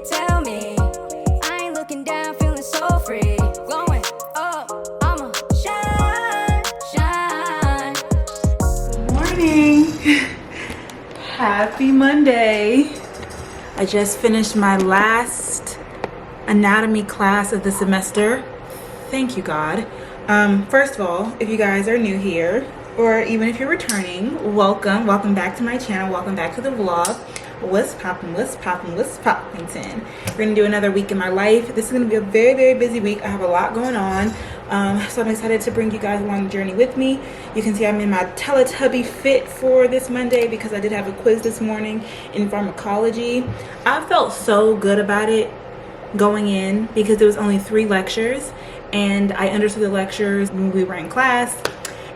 tell me. I ain't looking down, feeling so free. Glowing up, I'ma shine, shine. Good morning. Happy Monday. I just finished my last anatomy class of the semester. Thank you, God. First of all, if you guys are new here, or even if you're returning, welcome back to my channel. Welcome back to the vlog. What's poppin', what's poppin', what's poppin'? We're gonna do another week in my life. This is gonna be a very busy week. I have a lot going on. So I'm excited to bring you guys along the journey with me. You can see I'm in my Teletubby fit for this Monday because I did have a quiz this morning in pharmacology. I felt so good about it going in because there was only 3 lectures and I understood the lectures when we were in class,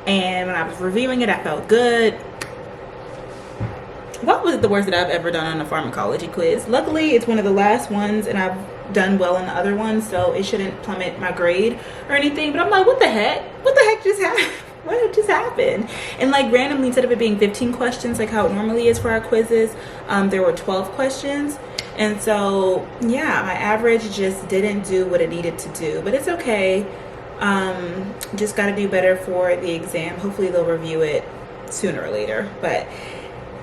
and when I was reviewing it I felt good. What was the worst that I've ever done on a pharmacology quiz? Luckily it's one of the last ones and I've done well in the other ones, so it shouldn't plummet my grade or anything. But I'm like, what the heck just happened? What just happened? And like randomly, instead of it being 15 questions like how it normally is for our quizzes, there were 12 questions. And so yeah, my average just didn't do what it needed to do, but it's okay. Just got to do better for the exam. Hopefully they'll review it sooner or later. But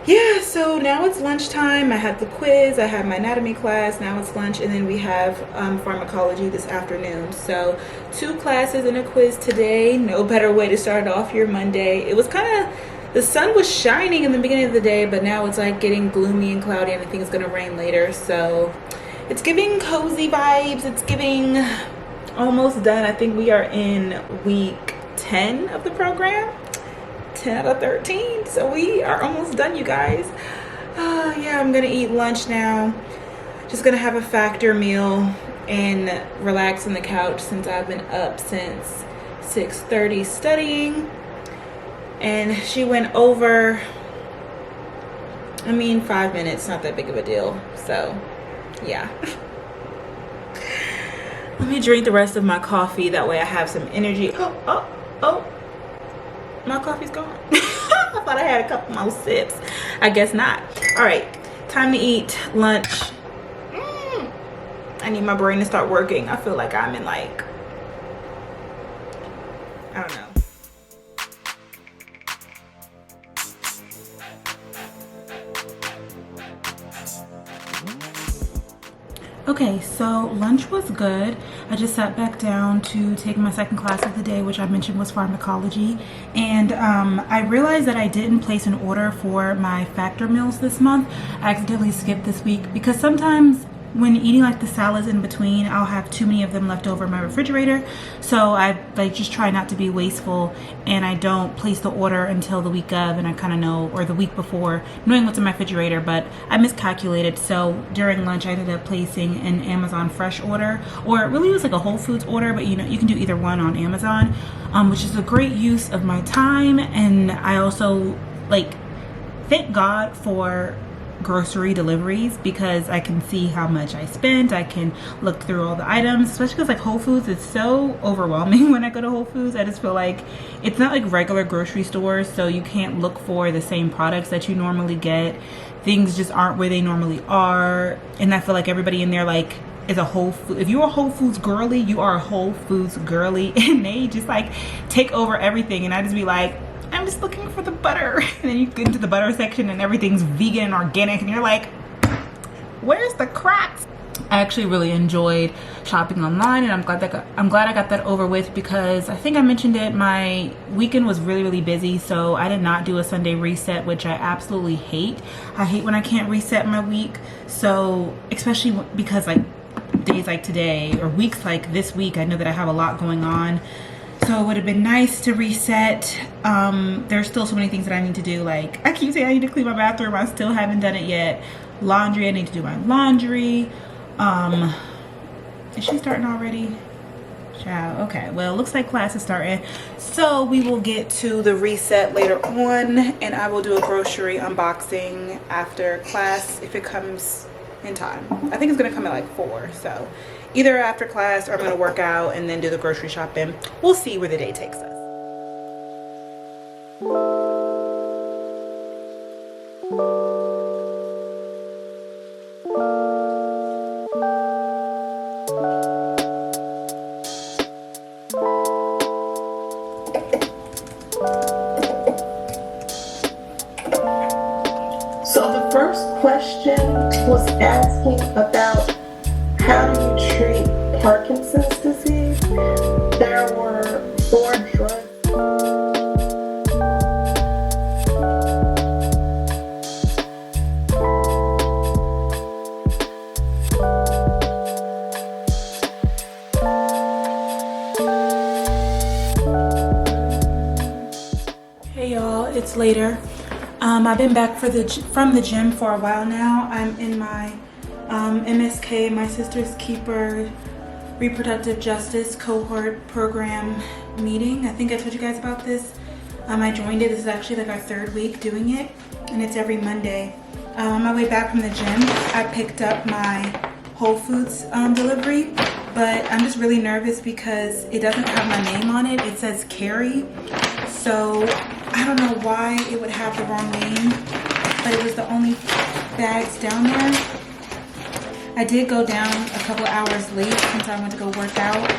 yeah, so now it's lunchtime. I had the quiz, I had my anatomy class, now it's lunch, and then we have pharmacology this afternoon. So 2 classes and a quiz today. No better way to start off your Monday. It was kind of, the sun was shining in the beginning of the day, but now it's like getting gloomy and cloudy and I think it's gonna rain later. So it's giving cozy vibes. It's giving almost done. I think we are in week 10 of the program. 10 out of 13, so we are almost done, you guys. Yeah, I'm gonna eat lunch now. Just gonna have a factor meal and relax on the couch since I've been up since 6:30 studying, and she went over, I mean 5 minutes, not that big of a deal. So yeah. Let me drink the rest of my coffee, that way I have some energy. Oh, my coffee's gone. I thought I had a couple more sips. I guess not. All right, time to eat lunch. I need my brain to start working. I feel like I'm in like, I don't know. Okay, so lunch was good. I just sat back down to take my second class of the day, which I mentioned was pharmacology. And I realized that I didn't place an order for my factor meals this month. I accidentally skipped this week because sometimes when eating like the salads in between, I'll have too many of them left over in my refrigerator. So I like just try not to be wasteful, and I don't place the order until the week of, and I kind of know, or the week before, knowing what's in my refrigerator. But I miscalculated, so during lunch I ended up placing an Amazon Fresh order, or it really was like a Whole Foods order, but you know, you can do either one on Amazon, which is a great use of my time. And I also like thank God for grocery deliveries because I can see how much I spent. I can look through all the items, especially because like Whole Foods is so overwhelming. When I go to Whole Foods, I just feel like it's not like regular grocery stores, so you can't look for the same products that you normally get. Things just aren't where they normally are, and I feel like everybody in there like is a Whole Foods. If you're a Whole Foods girly, you are a Whole Foods girly, and they just like take over everything. And I just be like, I'm just looking for the butter. And then you get into the butter section and everything's vegan and organic, and you're like, where's the cracks? I actually really enjoyed shopping online, and I'm glad I got that over with because I think I mentioned it, my weekend was really busy, so I did not do a Sunday reset, which I absolutely hate. I hate when I can't reset my week. So especially because like days like today or weeks like this week, I know that I have a lot going on. So it would have been nice to reset. There's still so many things that I need to do. Like I keep saying I need to clean my bathroom. I still haven't done it yet. Laundry, I need to do my laundry. Is she starting already? Child, okay. Well, it looks like class is starting. So we will get to the reset later on, and I will do a grocery unboxing after class if it comes in time. I think it's gonna come at like 4, so either after class or I'm gonna work out and then do the grocery shopping. We'll see where the day takes us. Parkinson's disease. There were 4 drugs. Hey y'all, it's later. I've been back from the gym for a while now. I'm in my MSK, my Sister's Keeper Reproductive Justice Cohort Program meeting. I think I told you guys about this. I joined it. This is actually like our 3rd week doing it, and it's every Monday. On my way back from the gym, I picked up my Whole Foods delivery, but I'm just really nervous because it doesn't have my name on it. It says Carrie, so I don't know why it would have the wrong name, but it was the only bags down there. I did go down a couple hours late since I went to go work out,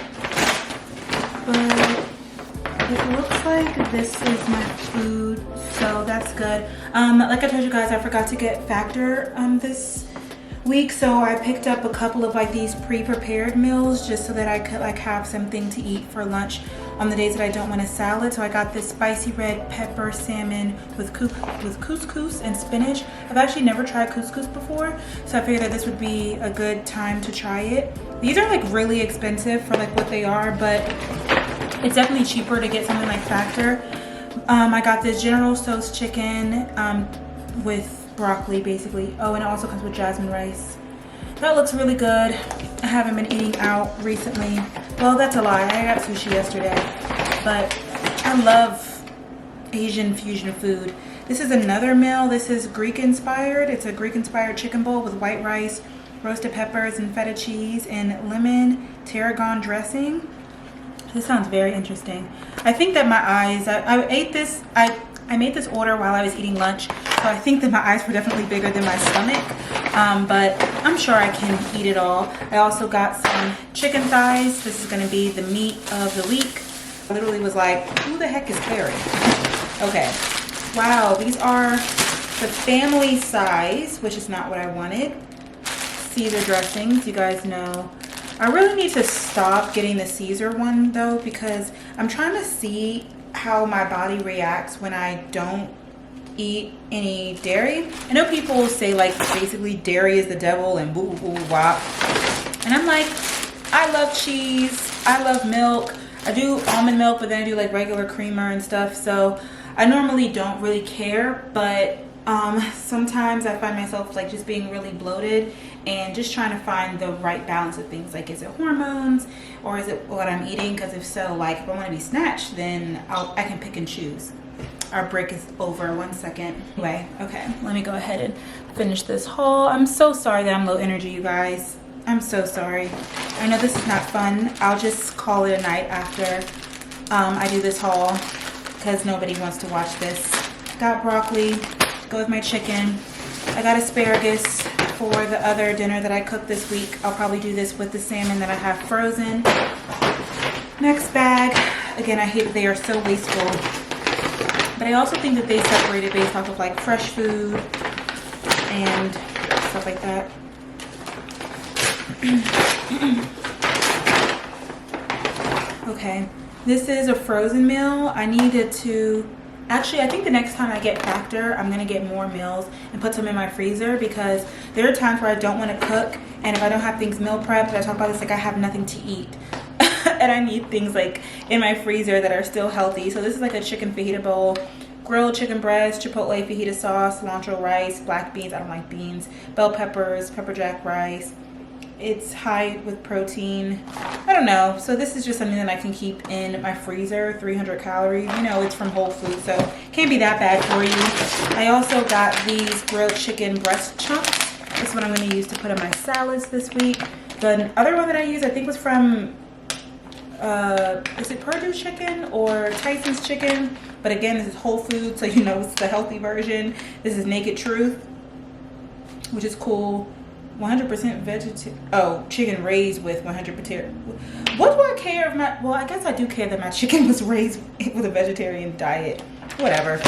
but it looks like this is my food, so that's good. Like I told you guys, I forgot to get Factor this week, so I picked up a couple of like these pre-prepared meals just so that I could like have something to eat for lunch on the days that I don't want a salad. So I got this spicy red pepper salmon with couscous and spinach. I've actually never tried couscous before, so I figured that this would be a good time to try it. These are like really expensive for like what they are, but it's definitely cheaper to get something like Factor. I got this General Tso's chicken with broccoli basically. Oh, and it also comes with jasmine rice. That looks really good. I haven't been eating out recently. Well, that's a lie. I got sushi yesterday, but I love Asian fusion food. This is another meal. This is Greek inspired. It's a Greek inspired chicken bowl with white rice, roasted peppers and feta cheese, and lemon tarragon dressing. This sounds very interesting. I think that my eyes, I made this order while I was eating lunch, so I think that my eyes were definitely bigger than my stomach, but I'm sure I can eat it all. I also got some chicken thighs. This is gonna be the meat of the week. I literally was like, who the heck is Carrie? Okay, wow, these are the family size, which is not what I wanted. Caesar dressings, you guys know. I really need to stop getting the Caesar one though, because I'm trying to see how my body reacts when I don't eat any dairy. I know people say like basically dairy is the devil and boo boo wop, and I'm like, I love cheese, I love milk, I do almond milk, but then I do like regular creamer and stuff, so I normally don't really care, but sometimes I find myself like just being really bloated and just trying to find the right balance of things. Like, is it hormones or is it what I'm eating? Because if so, like if I want to be snatched, then I can pick and choose. Our break is over. 1 second. Anyway, okay, let me go ahead and finish this haul. I'm so sorry that I'm low energy, you guys. I'm so sorry. I know this is not fun. I'll just call it a night after I do this haul because nobody wants to watch this. Got broccoli, go with my chicken. I got asparagus for the other dinner that I cooked this week. I'll probably do this with the salmon that I have frozen. Next bag. Again, I hate that they are so wasteful, but I also think that they separate it based off of like fresh food and stuff like that. Okay, this is a frozen meal. I needed to, actually I think the next time I get Factor, I'm gonna get more meals and put some in my freezer, because there are times where I don't want to cook, and if I don't have things meal prepped, I talk about this, like I have nothing to eat. And I need things like in my freezer that are still healthy. So this is like a chicken fajita bowl, grilled chicken breast, chipotle fajita sauce, cilantro rice, black beans, I don't like beans, bell peppers, pepper jack rice. It's high with protein. I don't know. So this is just something that I can keep in my freezer. 300 calories. You know, it's from Whole Foods, so can't be that bad for you. I also got these grilled chicken breast chunks. This is what I'm going to use to put in my salads this week. The other one that I used, I think, was from is it Purdue chicken or Tyson's chicken? But again, this is Whole Foods, so you know it's the healthy version. This is Naked Truth, which is cool. 100% vegetarian. Oh, chicken raised with 100%. What do I care if my, well, I guess I do care that my chicken was raised with a vegetarian diet. Whatever.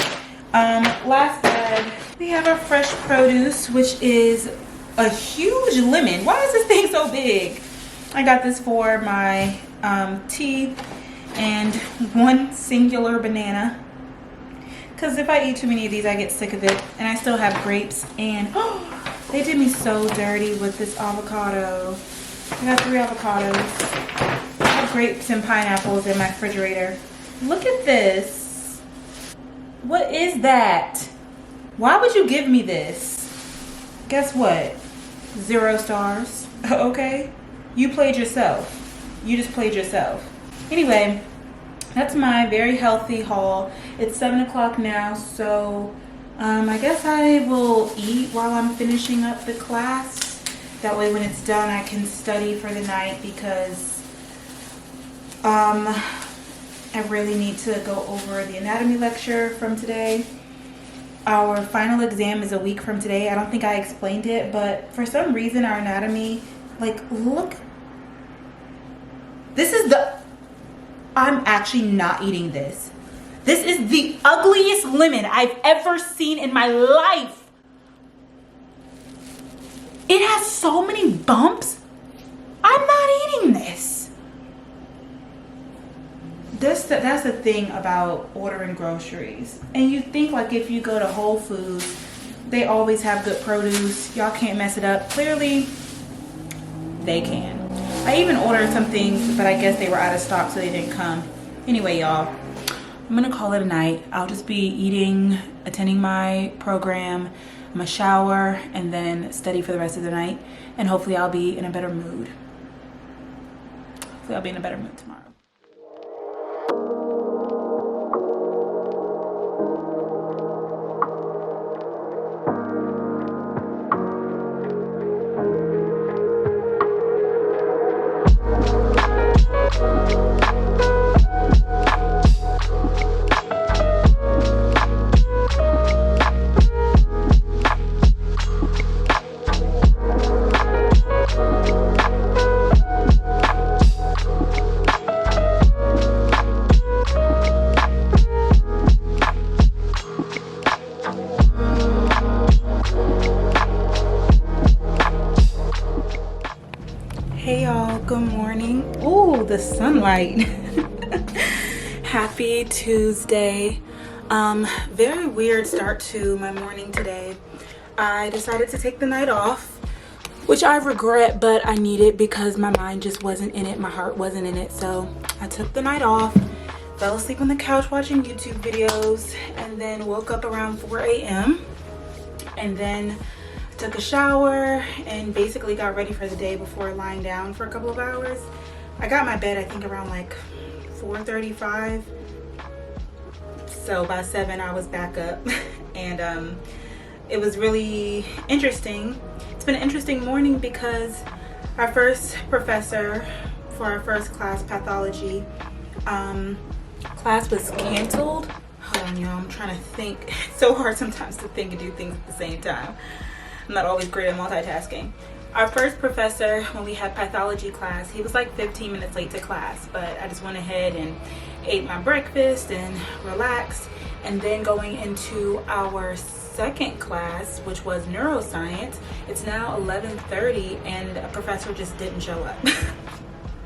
Last bag, we have our fresh produce, which is a huge lemon. Why is this thing so big? I got this for my tea and one singular banana. Because if I eat too many of these, I get sick of it. And I still have grapes. And they did me so dirty with this avocado. I got 3 avocados. I have grapes and pineapples in my refrigerator. Look at this. What is that? Why would you give me this? Guess what? 0 stars. Okay? You played yourself. You just played yourself. Anyway, that's my very healthy haul. It's 7 o'clock now, so I guess I will eat while I'm finishing up the class. That way when it's done, I can study for the night because I really need to go over the anatomy lecture from today. Our final exam is a week from today. I don't think I explained it, but for some reason our anatomy, like, look. This is I'm actually not eating this. This is the ugliest lemon I've ever seen in my life. It has so many bumps. I'm not eating this. That's the thing about ordering groceries. And you think like if you go to Whole Foods, they always have good produce. Y'all can't mess it up. Clearly, they can. I even ordered some things, but I guess they were out of stock, so they didn't come. Anyway, y'all, I'm gonna call it a night. I'll just be eating, attending my program, I'm gonna shower, and then study for the rest of the night. And hopefully I'll be in a better mood. Hopefully I'll be in a better mood tomorrow. Hey y'all, good morning. Oh, the sunlight. Happy Tuesday. Very weird start to my morning today. I decided to take the night off, which I regret, but I need it because my mind just wasn't in it. My heart wasn't in it. So I took the night off, fell asleep on the couch watching YouTube videos, and then woke up around 4 a.m. and then took a shower and basically got ready for the day before lying down for a couple of hours. I got my bed I think around like 4:35, so by 7 I was back up. And it was really interesting. It's been an interesting morning because our first professor for our first class, pathology, class was canceled. Hold on, y'all, I'm trying to think. It's so hard sometimes to think and do things at the same time. I'm not always great at multitasking. Our first professor, when we had pathology class, he was like 15 minutes late to class, but I just went ahead and ate my breakfast and relaxed. And then going into our second class, which was neuroscience, it's now 11:30 and a professor just didn't show up.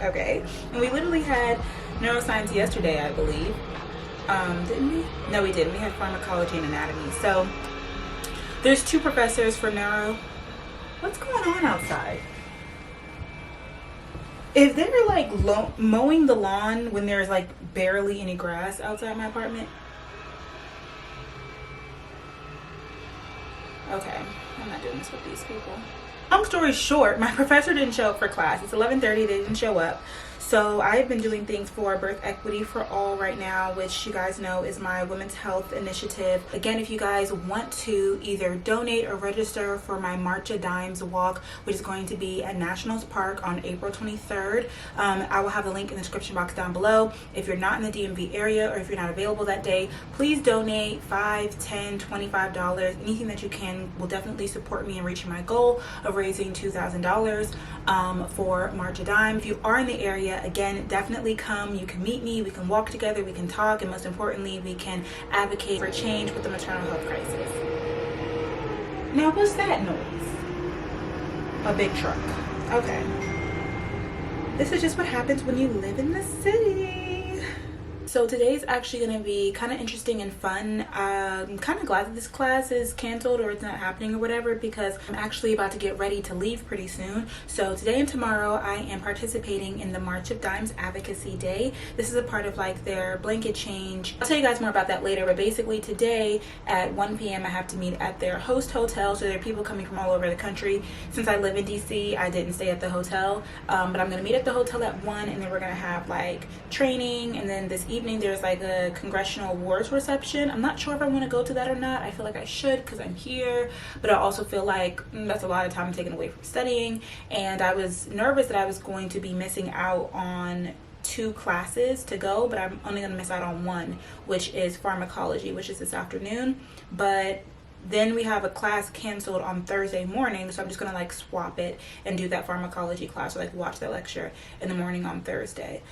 Okay, and we literally had neuroscience yesterday, I believe. Didn't we? No, we didn't. We had pharmacology and anatomy. So there's 2 professors for neuro. What's going on outside? If they're like mowing the lawn when there's like barely any grass outside my apartment. Okay, I'm not doing this with these people. Long story short, my professor didn't show up for class. It's 11:30, they didn't show up. So I've been doing things for Birth Equity for All right now, which you guys know is my women's health initiative. Again, if you guys want to either donate or register for my March of Dimes walk, which is going to be at Nationals Park on April 23rd, I will have a link in the description box down below. If you're not in the DMV area or if you're not available that day, please donate $5, $10, $25. Anything that you can will definitely support me in reaching my goal of raising $2,000 for March of Dimes. If you are in the area, again, definitely come. You can meet me, we can walk together, we can talk, and most importantly, we can advocate for change with the maternal health crisis. Now, what's that noise? A big truck. Okay. This is just what happens when you live in the city. So today's actually going to be kind of interesting and fun. I'm kind of glad that this class is canceled or it's not happening or whatever, because I'm actually about to get ready to leave pretty soon. So today and tomorrow I am participating in the March of Dimes Advocacy Day. This is a part of like their blanket change. I'll tell you guys more about that later, but basically today at 1 p.m. I have to meet at their host hotel. So there are people coming from all over the country. Since I live in DC, I didn't stay at the hotel, but I'm going to meet at the hotel at 1, and then we're going to have like training, and then this evening there's like a congressional awards reception. I'm not sure if I want to go to that or not. I feel like I should because I'm here, but I also feel like that's a lot of time taken away from studying, and I was nervous that I was going to be missing out on 2 classes to go, but I'm only going to miss out on 1, which is pharmacology, which is this afternoon. But then we have a class canceled on Thursday morning, so I'm just gonna like swap it and do that pharmacology class, or like watch that lecture in the morning on Thursday.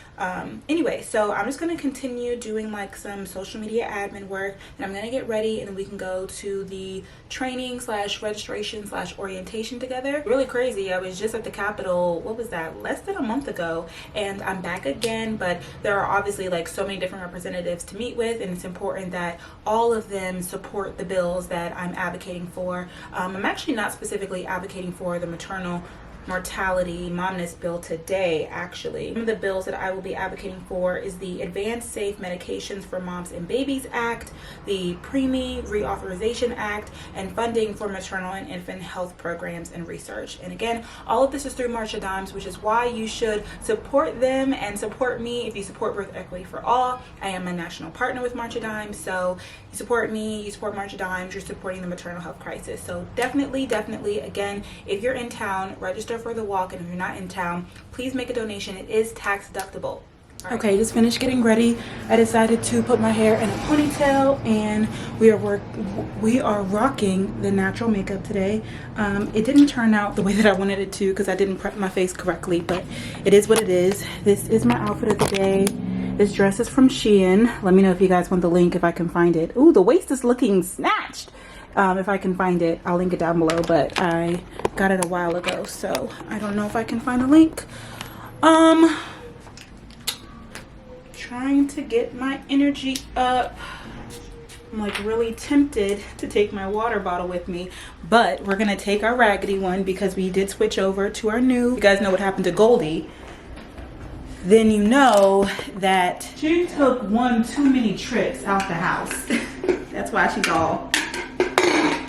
Anyway, so I'm just gonna continue doing like some social media admin work, and I'm gonna get ready, and then we can go to the training / registration / orientation together. Really crazy. I was just at the Capitol, what was that, less than a month ago, and I'm back again, but there are obviously like so many different representatives to meet with, and it's important that all of them support the bills that I'm advocating for. I'm actually not specifically advocating for the maternal mortality momness bill today. Actually, one of the bills that I will be advocating for is the Advanced Safe Medications for Moms and Babies Act, the Preemie Reauthorization Act, and funding for maternal and infant health programs and research. And again, all of this is through March of Dimes, which is why you should support them and support me. If you support Birth Equity for All, I am a national partner with March of Dimes, so you support me, you support March of Dimes, you're supporting the maternal health crisis. So definitely, again, if you're in town, register for the walk, and if you're not in town, please make a donation. It is tax deductible. Right. Okay, just finished getting ready. I decided to put my hair in a ponytail, and we are rocking the natural makeup today. It didn't turn out the way that I wanted it to because I didn't prep my face correctly, but it is what it is. This is my outfit of the day. This dress is from Shein. Let me know if you guys want the link, if I can find it. Ooh, the waist is looking snatched. If I can find it, I'll link it down below, but I got it a while ago, so I don't know if I can find the link. Trying to get my energy up. I'm like really tempted to take my water bottle with me, but we're gonna take our raggedy one because we did switch over to our new. You guys know what happened to Goldie. Then you know that she took one too many trips out the house. That's why she's all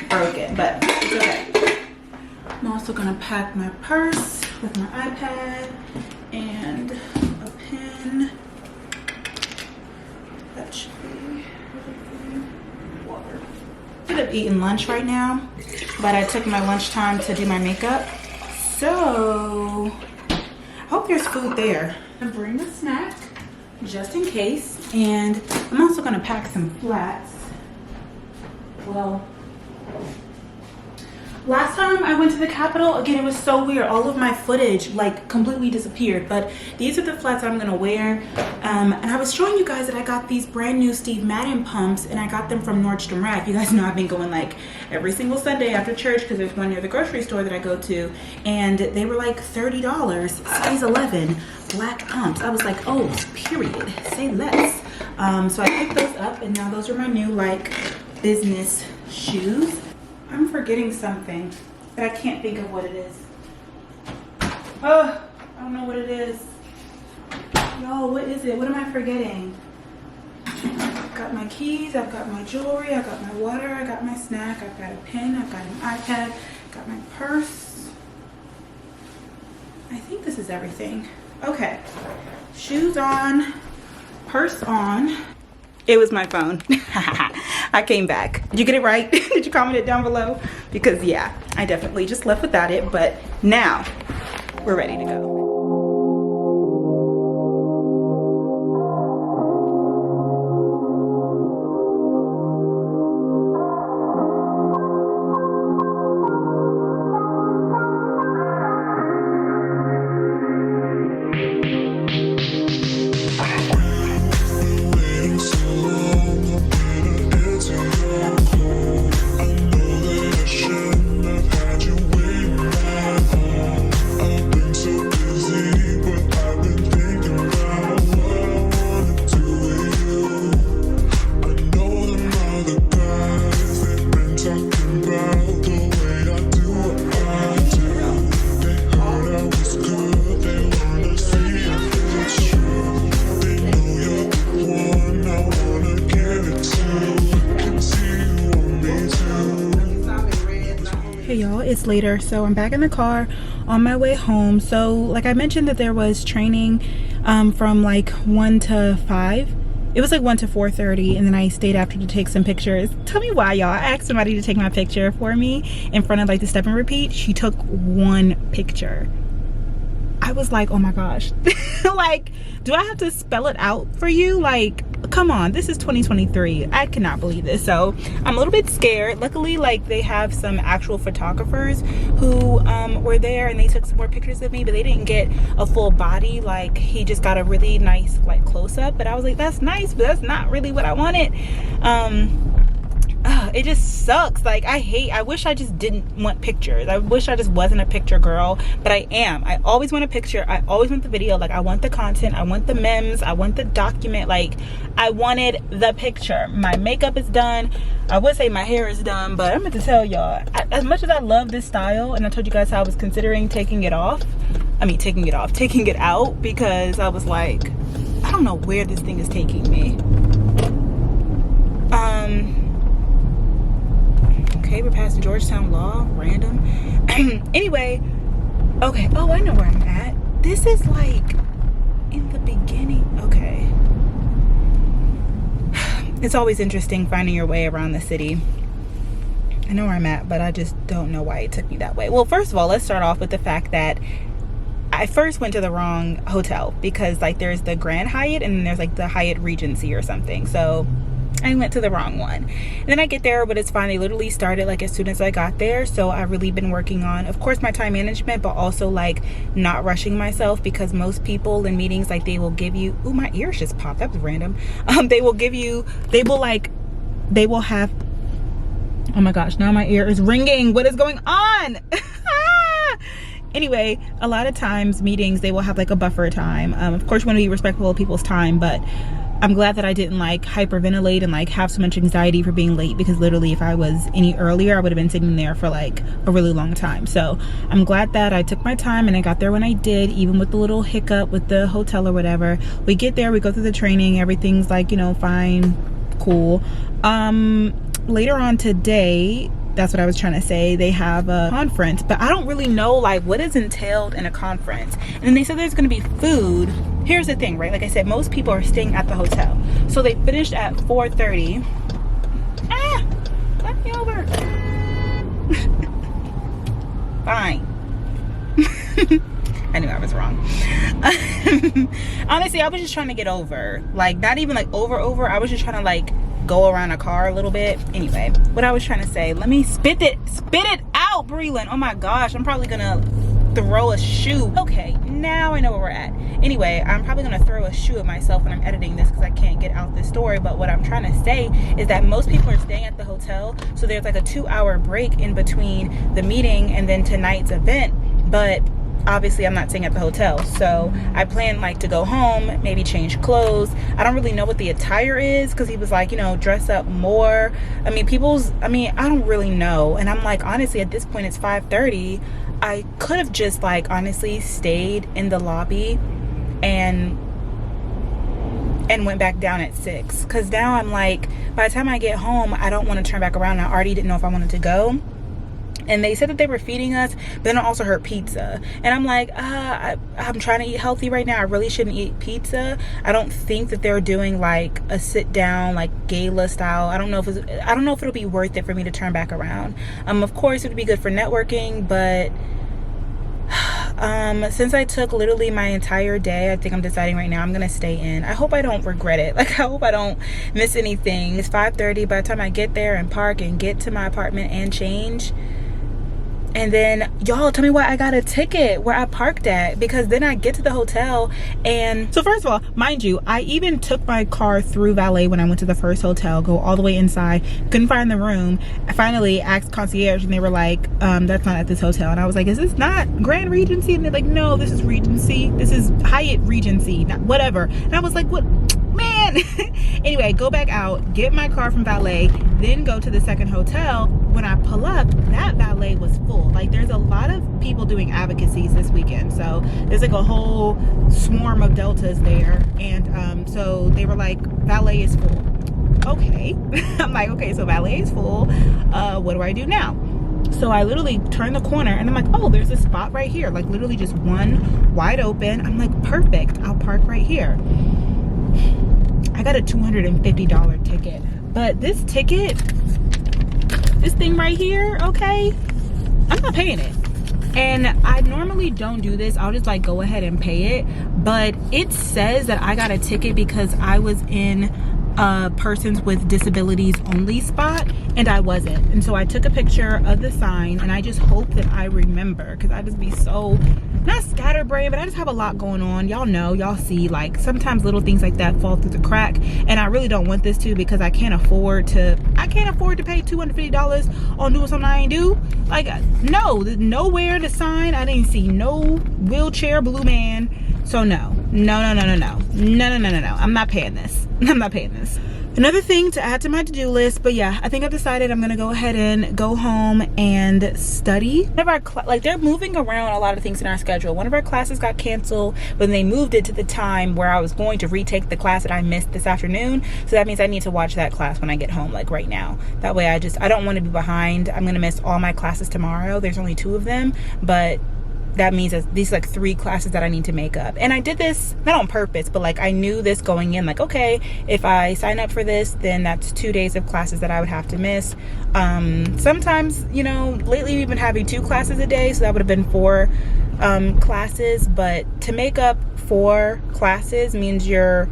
broken, but it's okay. I'm also gonna pack my purse with my iPad and a pen. That should be water. I could have eaten lunch right now, but I took my lunchtime to do my makeup. So I hope there's food there. I'm gonna bring a snack just in case, and I'm also gonna pack some flats. Well, last time I went to the Capitol, again, it was so weird. All of my footage like completely disappeared, but these are the flats I'm gonna wear. And I was showing you guys that I got these brand new Steve Madden pumps, and I got them from Nordstrom Rack. You guys know I've been going like every single Sunday after church because there's one near the grocery store that I go to, and they were like $30, size 11, black pumps. I was like, oh, period, say less. So I picked those up, and now those are my new like business shoes. I'm forgetting something, but I can't think of what it is. Oh, I don't know what it is. Yo, what is it? What am I forgetting? I've got my keys, I've got my jewelry, I've got my water, I got my snack, I've got a pen, I've got an iPad, got my purse. I think this is everything. Okay, shoes on, purse on. It was my phone. I came back. Did you get it right? Did you comment it down below? Because yeah, I definitely just left without it, but now we're ready to go. I've been so class later. So I'm back in the car on my way home. So like I mentioned that there was training from like 1 to 5. It was like 1 to 4:30, and then I stayed after to take some pictures. Tell me why, y'all. I asked somebody to take my picture for me in front of like the step and repeat. She took 1 picture. I was like, oh my gosh. Like, do I have to spell it out for you? Like, come on, this is 2023. I cannot believe this. So I'm a little bit scared. Luckily, like, they have some actual photographers who were there, and they took some more pictures of me, but they didn't get a full body. Like, he just got a really nice like close-up, but I was like, that's nice, but that's not really what I wanted. It just sucks. Like, I wish I just didn't want pictures. I wish I just wasn't a picture girl, but I am. I always want a picture. I always want the video. Like, I want the content. I want the memes. I want the document. Like, I wanted the picture. My makeup is done. I would say my hair is done, but I'm going to tell y'all, as much as I love this style, and I told you guys how I was considering taking it out, because I was like, I don't know where this thing is taking me. Okay, we're past Georgetown Law, random. Anyway, okay, oh, I know where I'm at. This is like in the beginning. Okay. It's always interesting finding your way around the city. I know where I'm at, but I just don't know why it took me that way. Well, first of all, let's start off with the fact that I first went to the wrong hotel, because like there's the Grand Hyatt and then there's like the Hyatt Regency or something. So I went to the wrong one, and then I get there, but it's fine. They literally started like as soon as I got there. So I've really been working on, of course, my time management, but also like not rushing myself, because most people in meetings, like, they will give you, ooh, my ears just popped, that was random. They will have, oh my gosh, now my ear is ringing. What is going on? Anyway, a lot of times meetings, they will have like a buffer time. Of course, you want to be respectful of people's time, but I'm glad that I didn't like hyperventilate and like have so much anxiety for being late, because literally if I was any earlier, I would have been sitting there for like a really long time. So I'm glad that I took my time and I got there when I did, even with the little hiccup with the hotel or whatever. We get there, we go through the training, everything's like, you know, fine, cool. Later on today, that's what I was trying to say, they have a conference, but I don't really know like what is entailed in a conference. And then they said there's going to be food. Here's the thing, right? Like I said, most people are staying at the hotel, so they finished at 4:30. Let me over. Fine. I knew I was wrong. Honestly, I was just trying to get over, like, not even like over, I was just trying to like go around a car a little bit. Anyway, what I was trying to say, let me spit it out, Breland. Oh my gosh, I'm probably gonna throw a shoe. Okay, now I know where we're at. Anyway, I'm probably gonna throw a shoe at myself when I'm editing this, because I can't get out this story. But what I'm trying to say is that most people are staying at the hotel, so there's like a 2-hour break in between the meeting and then tonight's event. But obviously I'm not staying at the hotel, so I plan like to go home, maybe change clothes. I don't really know what the attire is, because he was like, you know, dress up more. I don't really know. And I'm like, honestly, at this point it's 5:30. I could have just like honestly stayed in the lobby and went back down at 6, because now I'm like, by the time I get home, I don't want to turn back around. I already didn't know if I wanted to go. And they said that they were feeding us, but then I also heard pizza. And I'm like, I'm trying to eat healthy right now. I really shouldn't eat pizza. I don't think that they're doing like a sit down, like gala style. I don't know if it'll be worth it for me to turn back around. Of course it would be good for networking, but since I took literally my entire day, I think I'm deciding right now I'm gonna stay in. I hope I don't regret it. Like, I hope I don't miss anything. It's 5:30. By the time I get there and park and get to my apartment and change, and then y'all tell me why I got a ticket where I parked at, because then I get to the hotel. And so first of all, mind you, I even took my car through valet when I went to the first hotel, go all the way inside, couldn't find the room. I finally asked concierge and they were like, that's not at this hotel. And I was like, is this not Grand Regency? And they're like, no, this is Regency, this is Hyatt Regency, not whatever. And I was like, what, man? Anyway, go back out, get my car from valet, then go to the second hotel. When I pull up, that valet was full. Like, there's a lot of people doing advocacies this weekend, so there's like a whole swarm of Deltas there. And so they were like, valet is full. Okay. I'm like, okay, so valet is full. What do I do now? So I literally turned the corner and I'm like, oh, there's a spot right here, like literally just one wide open. I'm like, perfect, I'll park right here. I got a $250 ticket, but this ticket, this thing right here, okay, I'm not paying it. And I normally don't do this. I'll just like go ahead and pay it, but it says that I got a ticket because I was in persons with disabilities only spot and I wasn't. And so I took a picture of the sign, and I just hope that I remember, because I just be so, not scatterbrained, but I just have a lot going on. Y'all know, y'all see, like sometimes little things like that fall through the crack, and I really don't want this to, because I can't afford to pay $250 on doing something I ain't do. Like, no, nowhere in the sign I didn't see no wheelchair blue man. So no, I'm not paying this. I'm not paying this. Another thing to add to my to-do list, but yeah, I think I've decided I'm gonna go ahead and go home and study. One of our like, they're moving around a lot of things in our schedule. One of our classes got canceled, but they moved it to the time where I was going to retake the class that I missed this afternoon. So that means I need to watch that class when I get home, like right now. That way I don't want to be behind. I'm gonna miss all my classes tomorrow. There's only 2 of them, but that means that these like 3 classes that I need to make up. And I did this not on purpose, but like I knew this going in, like, okay, if I sign up for this, then that's 2 days of classes that I would have to miss. Sometimes, you know, lately we've been having 2 classes a day, so that would have been 4 classes. But to make up 4 classes means you're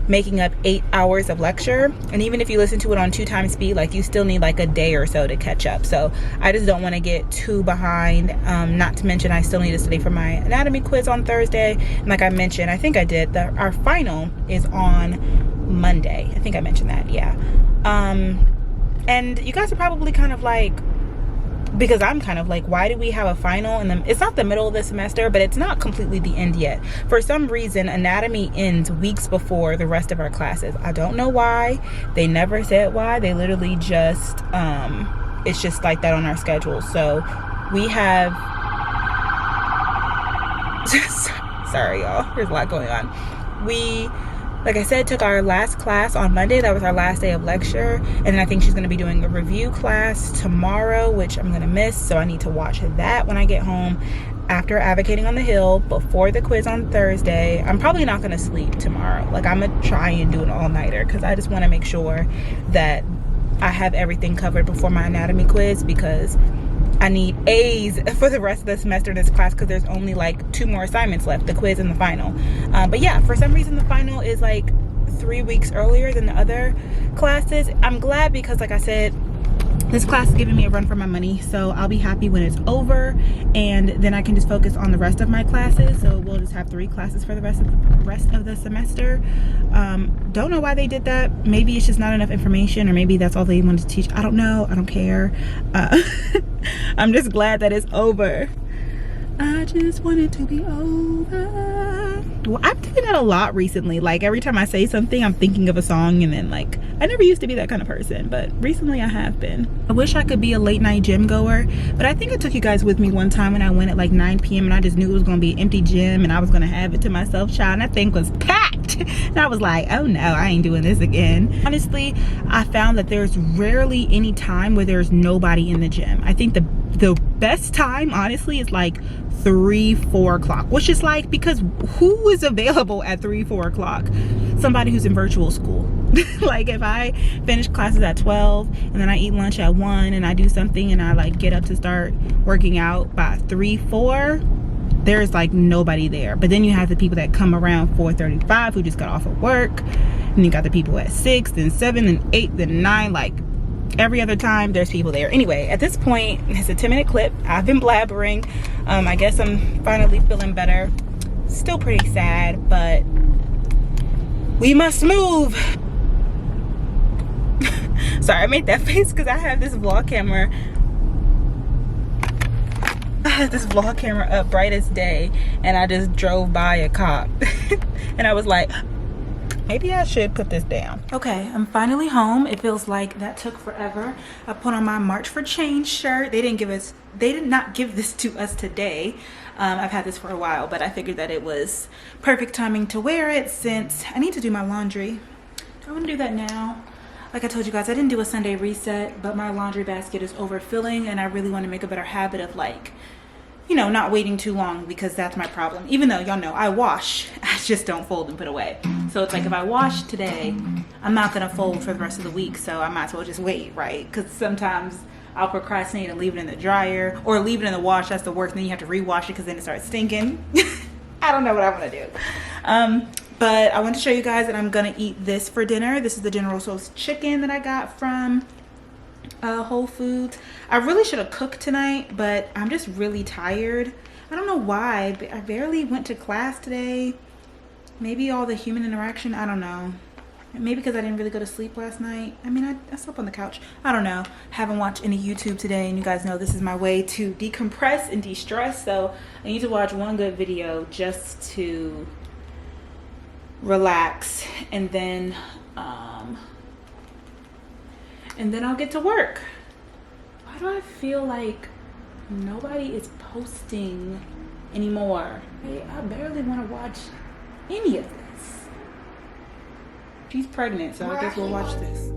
making up 8 hours of lecture, and even if you listen to it on 2 times speed, like you still need like a day or so to catch up. So I just don't want to get too behind. Not to mention I still need to study for my anatomy quiz on Thursday, and like I mentioned, I think I did, our final is on Monday. I think I mentioned that, yeah. And you guys are probably kind of like, because I'm kind of like, why do we have a final? And it's not the middle of the semester, but it's not completely the end yet. For some reason, anatomy ends weeks before the rest of our classes. I don't know why. They never said why. They literally just, it's just like that on our schedule. So we have, sorry y'all, there's a lot going on. We, like I said, took our last class on Monday. That was our last day of lecture. And then I think she's going to be doing a review class tomorrow, which I'm going to miss. So I need to watch that when I get home after Advocating on the Hill, before the quiz on Thursday. I'm probably not going to sleep tomorrow. Like, I'm going to try and do an all-nighter, because I just want to make sure that I have everything covered before my anatomy quiz, because I need A's for the rest of the semester in this class, because there's only like 2 more assignments left, the quiz and the final. But yeah, for some reason the final is like 3 weeks earlier than the other classes. I'm glad, because like I said, this class is giving me a run for my money, so I'll be happy when it's over, and then I can just focus on the rest of my classes. So we'll just have 3 classes for the rest of the semester. Don't know why they did that. Maybe it's just not enough information, or maybe that's all they wanted to teach. I don't know. I don't care. I'm just glad that it's over. I just want it to be over. Well, I've done that a lot recently. Like, every time I say something, I'm thinking of a song, and then like, I never used to be that kind of person, but recently I have been. I wish I could be a late night gym goer, but I think I took you guys with me one time when I went at like 9 p.m. and I just knew it was gonna be an empty gym and I was gonna have it to myself, child, and that thing was packed. And I was like, oh no, I ain't doing this again. Honestly, I found that there's rarely any time where there's nobody in the gym. I think the best time, honestly, is like 3-4 o'clock, which is like, because who is available at 3-4 o'clock? Somebody who's in virtual school. Like, if I finish classes at 12 and then I eat lunch at 1 and I do something and I like get up to start working out by 3-4, there's like nobody there. But then you have the people that come around 4:35 who just got off of work, and you got the people at 6 and 7 and 8 and 9. Like, every other time there's people there. Anyway, at this point, it's a 10-minute clip. I've been blabbering. I guess I'm finally feeling better. Still pretty sad, but we must move. Sorry, I made that face because I have this vlog camera. I had this vlog camera up bright as day, and I just drove by a cop. And I was like, maybe I should put this down. Okay, I'm finally home. It feels like that took forever. I put on my March for Change shirt. They did not give this to us today. I've had this for a while, but I figured that it was perfect timing to wear it since I need to do my laundry. I want to do that now. Like I told you guys, I didn't do a Sunday reset, but my laundry basket is overfilling and I really want to make a better habit of like, you know, not waiting too long because that's my problem. Even though y'all know I wash, I just don't fold and put away. So it's like if I wash today, I'm not gonna fold for the rest of the week, so I might as well just wait, right? Because sometimes I'll procrastinate and leave it in the dryer or leave it in the wash. That's the worst. Then you have to rewash it because then it starts stinking. I don't know what I'm gonna do. But I want to show you guys that I'm gonna eat this for dinner. This is the General Tso's chicken that I got from Whole Foods. I really should have cooked tonight, but I'm just really tired. I don't know why, but I barely went to class today. Maybe all the human interaction, I don't know. Maybe because I didn't really go to sleep last night. I mean, I slept on the couch. I don't know. Haven't watched any YouTube today, and you guys know this is my way to decompress and de-stress. So I need to watch one good video just to relax, and then I'll get to work. Why do I feel like nobody is posting anymore? I barely want to watch any of this. She's pregnant, so I guess we'll watch this.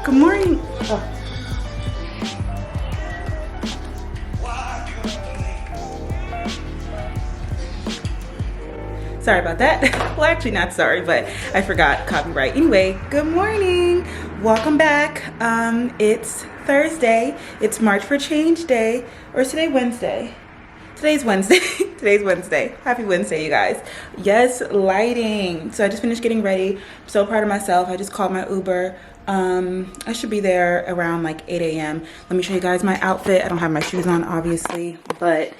Good morning. Oh. Sorry about that. Well, actually not sorry, but I forgot copyright. Anyway, good morning. Welcome back. It's Thursday. It's March for Change Day. Or is today Wednesday? Today's Wednesday. Today's Wednesday. Happy Wednesday, you guys. Yes, lighting. So I just finished getting ready. I'm so proud of myself. I just called my Uber. I should be there around like 8 a.m. Let me show you guys my outfit. I don't have my shoes on, obviously, but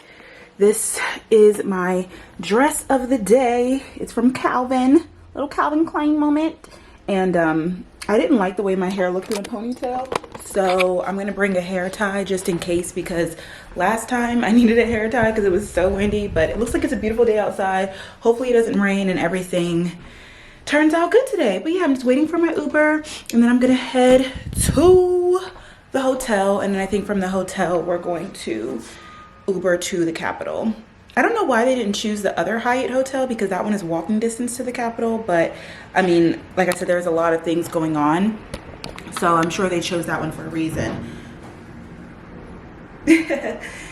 this is my dress of the day. It's from Calvin. Little Calvin Klein moment. And I didn't like the way my hair looked in a ponytail, so I'm gonna bring a hair tie just in case, because last time I needed a hair tie because it was so windy. But it looks like it's a beautiful day outside. Hopefully it doesn't rain and everything turns out good today. But yeah, I'm just waiting for my Uber, and then I'm gonna head to the hotel, and then I think from the hotel we're going to Uber to the Capitol. I don't know why they didn't choose the other Hyatt hotel, because that one is walking distance to the Capitol, but I mean, like I said, there's a lot of things going on, so I'm sure they chose that one for a reason.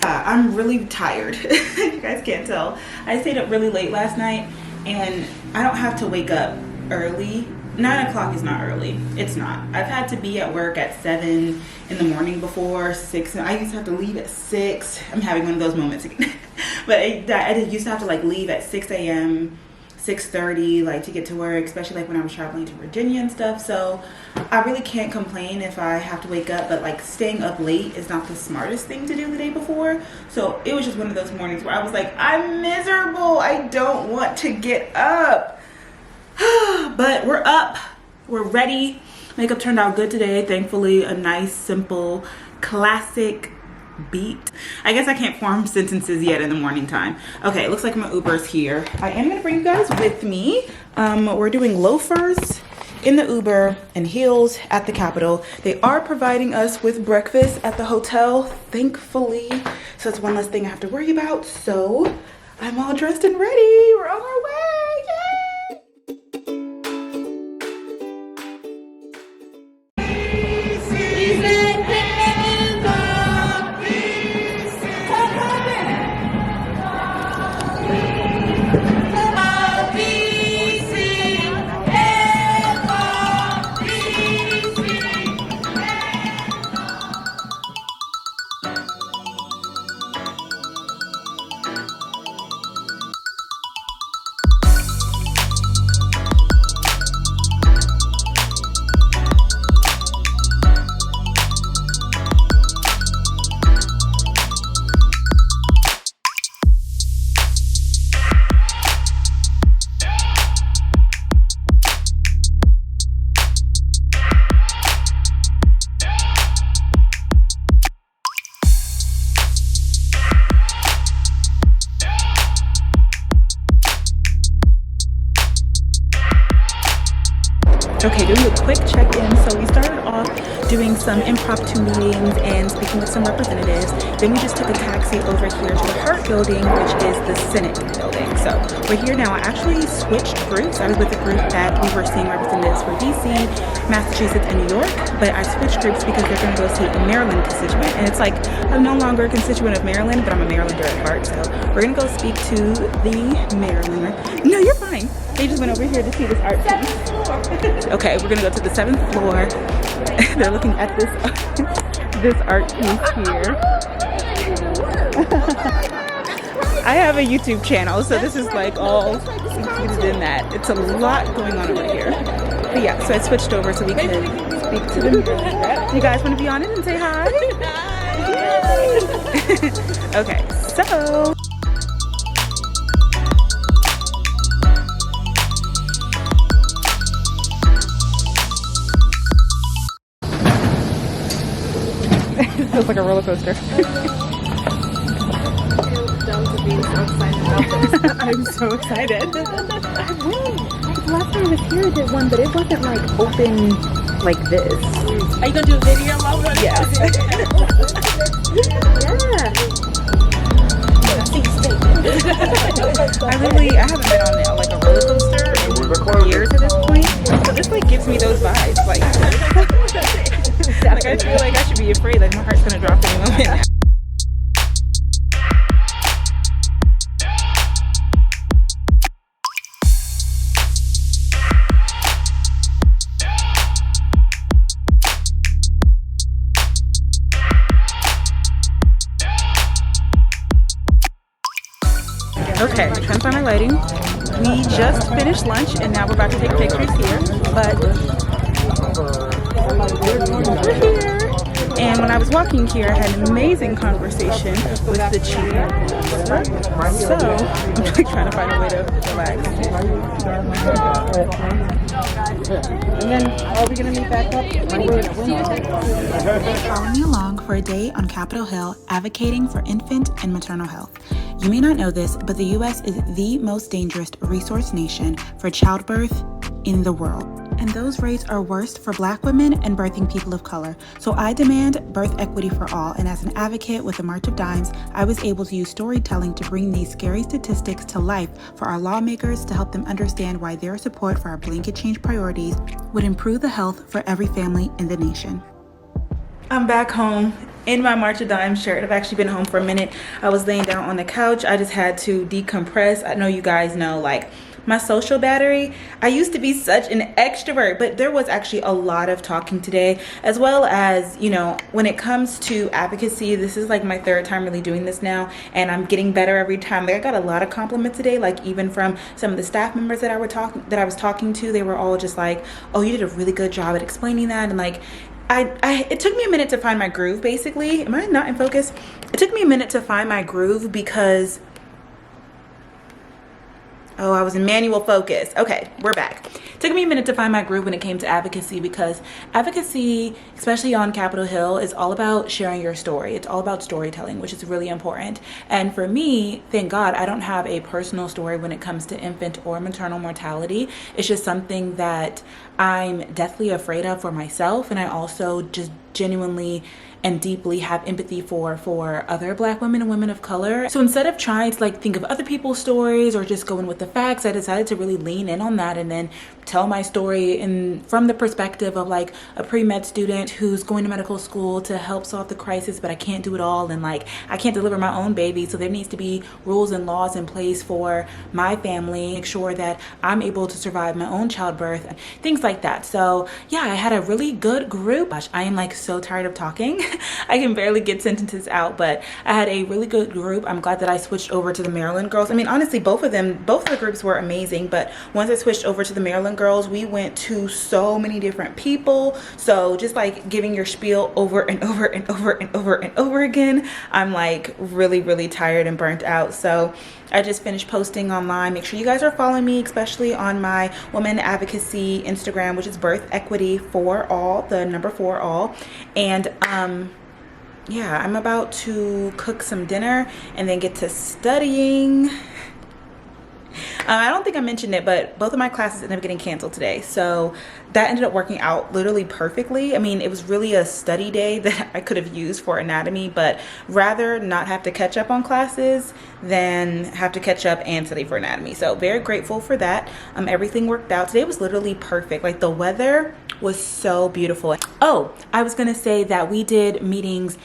I'm really tired. You guys can't tell. I stayed up really late last night, and I don't have to wake up early. 9 o'clock is not early. It's not. I've had to be at work at 7 in the morning before, 6. I used to have to leave at 6. I'm having one of those moments again. But I used to have to like leave at 6 a.m., 6:30, like to get to work, especially like when I was traveling to Virginia and stuff. So I really can't complain if I have to wake up, but like staying up late is not the smartest thing to do the day before. So it was just one of those mornings where I was like, I'm miserable. I don't want to get up. But we're up, we're ready. Makeup turned out good today, thankfully. A nice, simple, classic beat. I guess I can't form sentences yet in the morning time. Okay, it looks like my Uber's here. I am gonna bring you guys with me. We're doing loafers in the Uber and heels at the Capitol. They are providing us with breakfast at the hotel, thankfully. So it's one less thing I have to worry about. So I'm all dressed and ready. We're on our way, yay! Okay, doing a quick check-in. So we started off doing some impromptu meetings and speaking with some representatives. Then we just took a taxi over here to the Hart Building, which is the Senate building. So we're here now. I actually switched groups. I was with a group that we were seeing representatives for DC, Massachusetts, and New York, but I switched groups because they're going to go see a Maryland constituent. And it's like, I'm no longer a constituent of Maryland, but I'm a Marylander at heart. So we're going to go speak to the Marylander. No, you're fine. They just went over here to see this art piece. Okay, we're gonna go to the 7th floor. They're looking at this this art piece here. I have a YouTube channel, so this is like all included in that. It's a lot going on over here. But yeah, so I switched over so we can speak to them. You guys want to be on it and say hi? Okay, so. It feels like a roller coaster. I'm so excited. I went. The last time I was here, I did one, but it wasn't like open like this. Are you gonna do a video? Yes. I haven't been on like a roller coaster in years at this point, so this like gives me those vibes. Like I feel like I should be afraid, like my heart's gonna drop any moment now. Okay, trying to find my lighting. We just finished lunch and now we're about to take pictures here, but we're here. And when I was walking here, I had an amazing conversation with the chief. So I'm like trying to find a way to relax. And then are we gonna meet back up? Follow me along for a day on Capitol Hill advocating for infant and maternal health. You may not know this, but the U.S. is the most dangerous resource nation for childbirth in the world. And those rates are worst for Black women and birthing people of color. So I demand birth equity for all. And as an advocate with the March of Dimes, I was able to use storytelling to bring these scary statistics to life for our lawmakers to help them understand why their support for our blanket change priorities would improve the health for every family in the nation. I'm back home in my March of Dimes shirt. I've actually been home for a minute. I was laying down on the couch. I just had to decompress. I know you guys know, like, my social battery. I used to be such an extrovert, but there was actually a lot of talking today, as well as, you know, when it comes to advocacy, this is like my 3rd time really doing this now, and I'm getting better every time. Like, I got a lot of compliments today, like even from some of the staff members that I was talking to. They were all just like, oh, you did a really good job at explaining that. And like, it took me a minute to find my groove, basically. Am I not in focus? It took me a minute to find my groove because, oh, I was in manual focus. Okay, we're back. It took me a minute to find my groove when it came to advocacy, because advocacy, especially on Capitol Hill, is all about sharing your story. It's all about storytelling, which is really important. And for me, thank God, I don't have a personal story when it comes to infant or maternal mortality. It's just something that I'm deathly afraid of for myself, and I also just genuinely and deeply have empathy for other Black women and women of color. So instead of trying to like think of other people's stories or just going with the facts, I decided to really lean in on that and then tell my story from the perspective of like a pre-med student who's going to medical school to help solve the crisis, but I can't do it all, and like I can't deliver my own baby, so there needs to be rules and laws in place for my family, make sure that I'm able to survive my own childbirth, things like that. So yeah, I had a really good group. Gosh, I am like so tired of talking. I can barely get sentences out, but I had a really good group. I'm glad that I switched over to the Maryland girls. I mean, honestly, both of the groups were amazing, but once I switched over to the Maryland girls, we went to so many different people. So just like giving your spiel over and over and over and over and over again, I'm like really, really tired and burnt out. So I just finished posting online. Make sure you guys are following me, especially on my women advocacy Instagram, which is Birth Equity for All, the number 4 all. And yeah, I'm about to cook some dinner and then get to studying. I don't think I mentioned it, but both of my classes ended up getting canceled today. So that ended up working out literally perfectly. I mean, it was really a study day that I could have used for anatomy, but rather not have to catch up on classes than have to catch up and study for anatomy. So very grateful for that. Everything worked out. Today was literally perfect. Like the weather was so beautiful. Oh, I was gonna say that we did meetings.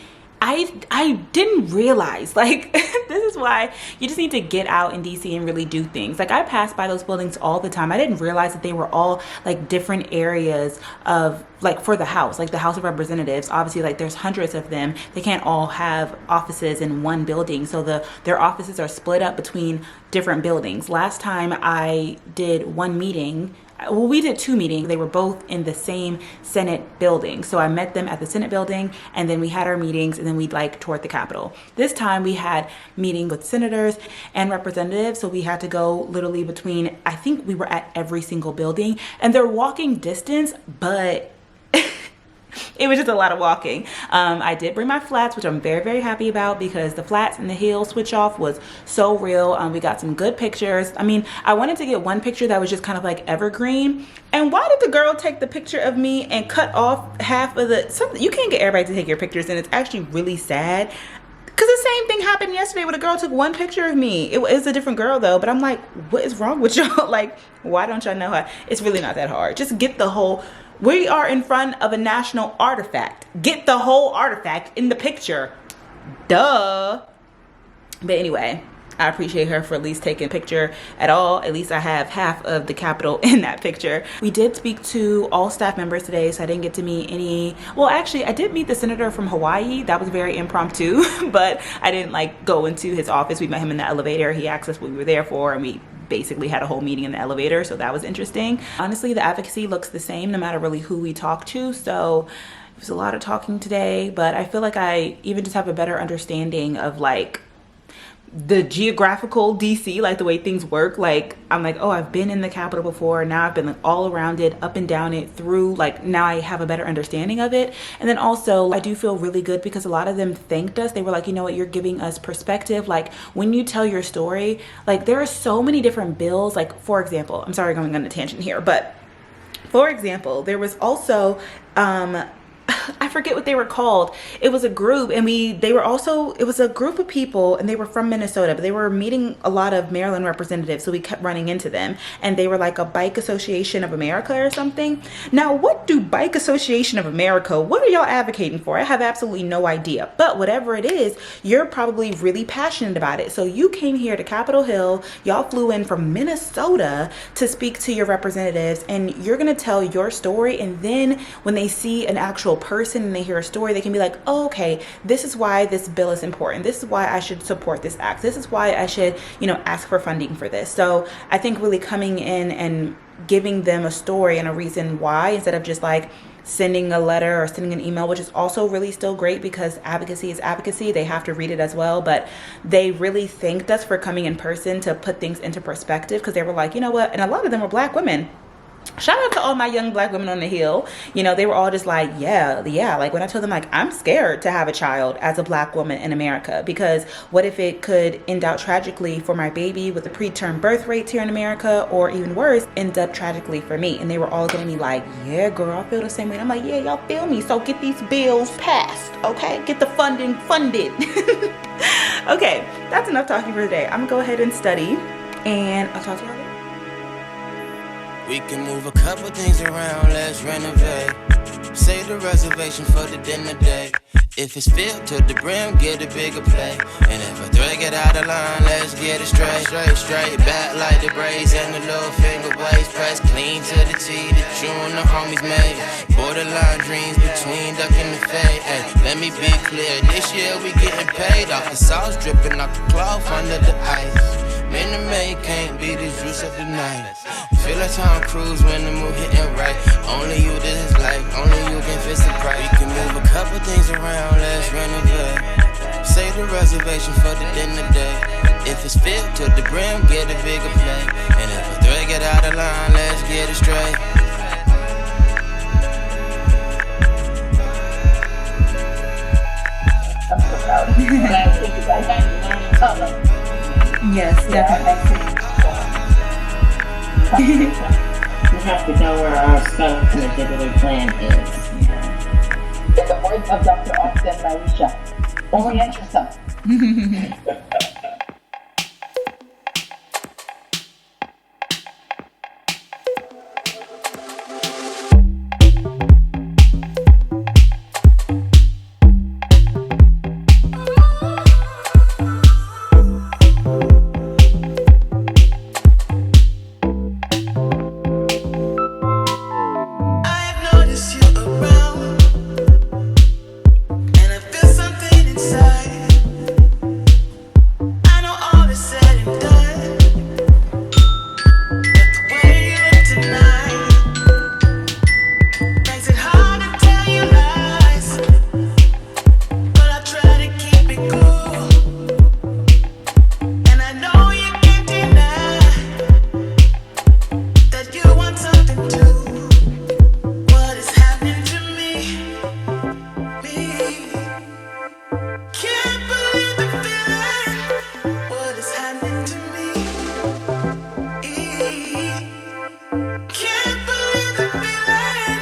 I didn't realize, like, this is why you just need to get out in DC and really do things. Like, I pass by those buildings all the time. I didn't realize that they were all like different areas of, like, for the House, like the House of Representatives. Obviously, like, there's hundreds of them. They can't all have offices in one building, so their offices are split up between different buildings. Last time I did one meeting, well, we did two meetings. They were both in the same Senate building. So I met them at the Senate building, and then we had our meetings, and then we like toured the Capitol. This time we had meeting with senators and representatives. So we had to go literally between, I think we were at every single building, and they're walking distance, but it was just a lot of walking. I did bring my flats, which I'm very, very happy about, because the flats and the heel switch off was so real. We got some good pictures. I mean, I wanted to get one picture that was just kind of like evergreen. And why did the girl take the picture of me and cut off half of you can't get everybody to take your pictures, and it's actually really sad. Because the same thing happened yesterday when a girl took one picture of me. It was a different girl though, but I'm like, what is wrong with y'all? Like, why don't y'all know her? It's really not that hard. Just get the whole, we are in front of a national artifact. Get the whole artifact in the picture. Duh. But anyway, I appreciate her for at least taking a picture at all. At least I have half of the Capitol in that picture. We did speak to all staff members today, so I didn't get to meet any. Well, actually, I did meet the senator from Hawaii. That was very impromptu, but I didn't like go into his office. We met him in the elevator. He asked us what we were there for, and we basically had a whole meeting in the elevator, so that was interesting. Honestly, the advocacy looks the same no matter really who we talk to, so it was a lot of talking today, but I feel like I even just have a better understanding of like the geographical DC, like the way things work. Like, I'm like, oh, I've been in the Capitol before. Now I've been like all around it, up and down it, through, like, now I have a better understanding of it. And then also I do feel really good because a lot of them thanked us. They were like, you know what, you're giving us perspective. Like, when you tell your story, like, there are so many different bills. Like, for example, I'm sorry going on a tangent here, but for example, there was also I forget what they were called. It was a group, and it was a group of people, and they were from Minnesota, but they were meeting a lot of Maryland representatives, so we kept running into them, and they were like a Bike Association of America or something. Now, what do Bike Association of America, what are y'all advocating for? I have absolutely no idea, but whatever it is, you're probably really passionate about it. So you came here to Capitol Hill, y'all flew in from Minnesota to speak to your representatives, and you're gonna tell your story, and then when they see an actual person and they hear a story, they can be like, oh, okay, this is why this bill is important. This is why I should support this act. This is why I should, you know, ask for funding for this. So I think really coming in and giving them a story and a reason why, instead of just like sending a letter or sending an email, which is also really still great because advocacy is advocacy. They have to read it as well. But they really thanked us for coming in person to put things into perspective, because they were like, you know what? And a lot of them were Black women. Shout out to all my young Black women on the Hill. You know, they were all just like, yeah. Like, when I told them, like, I'm scared to have a child as a Black woman in America, because what if it could end out tragically for my baby with the preterm birth rates here in America, or even worse, end up tragically for me? And they were all gonna be like, yeah, girl, I feel the same way. And I'm like, yeah, y'all feel me. So get these bills passed, okay? Get the funding funded. Okay, that's enough talking for today. I'm gonna go ahead and study, and I'll talk to y'all later. We can move a couple things around, let's renovate. Save the reservation for the dinner date. If it's filled to the brim, get a bigger plate. And if I drag it out of line, let's get it straight. Straight back like the braids and the little finger waist. Press clean to the T that you and the homies made. Borderline dreams between duck and the fade. Hey, let me be clear, this year we getting paid off the sauce dripping off the cloth under the ice. Minute Maid can't be the juice of the night. Feel like Tom Cruise when the move hitting right. Only you this is life, only you can fix the price. We can move a couple things around, let's renovate. Save the reservation for the dinner date. If it's filled to the brim, get a bigger plate. And if I drag it out of line, let's get it straight. I'm so proud of you. I think you guys learning color. Yes, definitely. We have to know where our stuff in the digital plan is. In the words of Dr. Austin Marisha, orient yourself. I've noticed you around, and I feel something inside. I know all is said and done, but the way you look tonight makes it hard to tell you lies. But I try to keep it cool, and I know you can't deny that you want something too. What is happening to me? Can't believe the feeling. What is happening to me? Can't believe the feeling.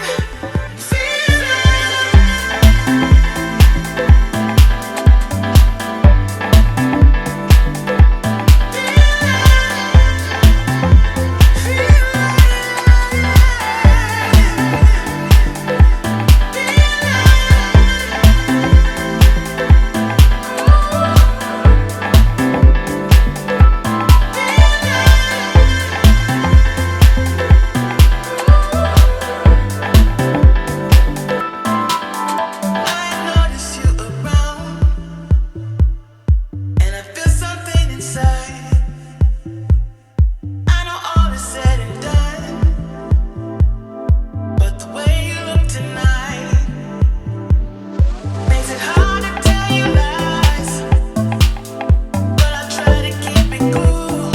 I notice you around, and I feel something inside. I know all is said and done, but the way you look tonight makes it hard to tell you lies. But I try to keep it cool,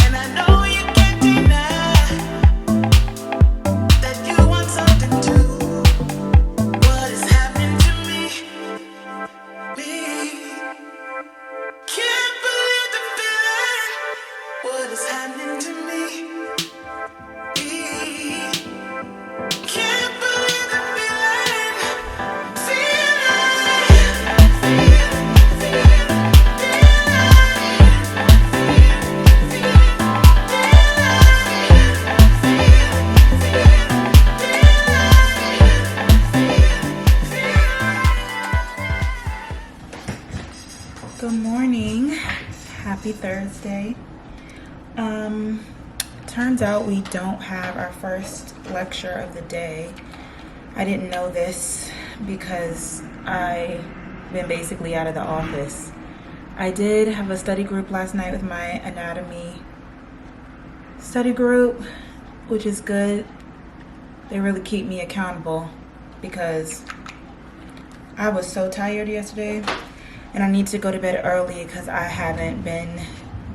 and I know you can't deny that you want something too. What is happening to me? Can't believe the feeling. What is happening to me? Can't believe the feeling. Good morning. Happy Thursday. Turns out we don't have our first lecture of the day. I didn't know this because I've been basically out of the office. I did have a study group last night with my anatomy study group, which is good. They really keep me accountable because I was so tired yesterday. And I need to go to bed early because I haven't been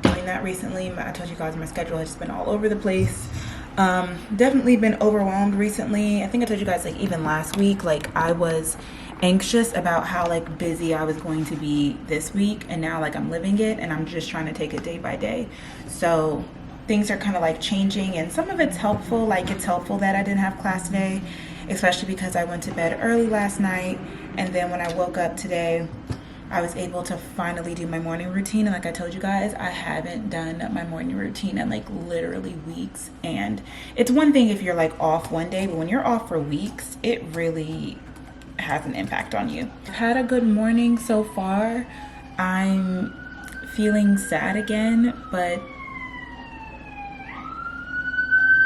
doing that recently. I told you guys my schedule has just been all over the place. Definitely been overwhelmed recently. I think I told you guys like even last week, like I was anxious about how like busy I was going to be this week, and now like I'm living it and I'm just trying to take it day by day. So things are kind of like changing, and some of it's helpful. Like it's helpful that I didn't have class today, especially because I went to bed early last night, and then when I woke up today I was able to finally do my morning routine. And like I told you guys, I haven't done my morning routine in like literally weeks. And it's one thing if you're like off one day, but when you're off for weeks, it really has an impact on you. I've had a good morning so far. I'm feeling sad again, but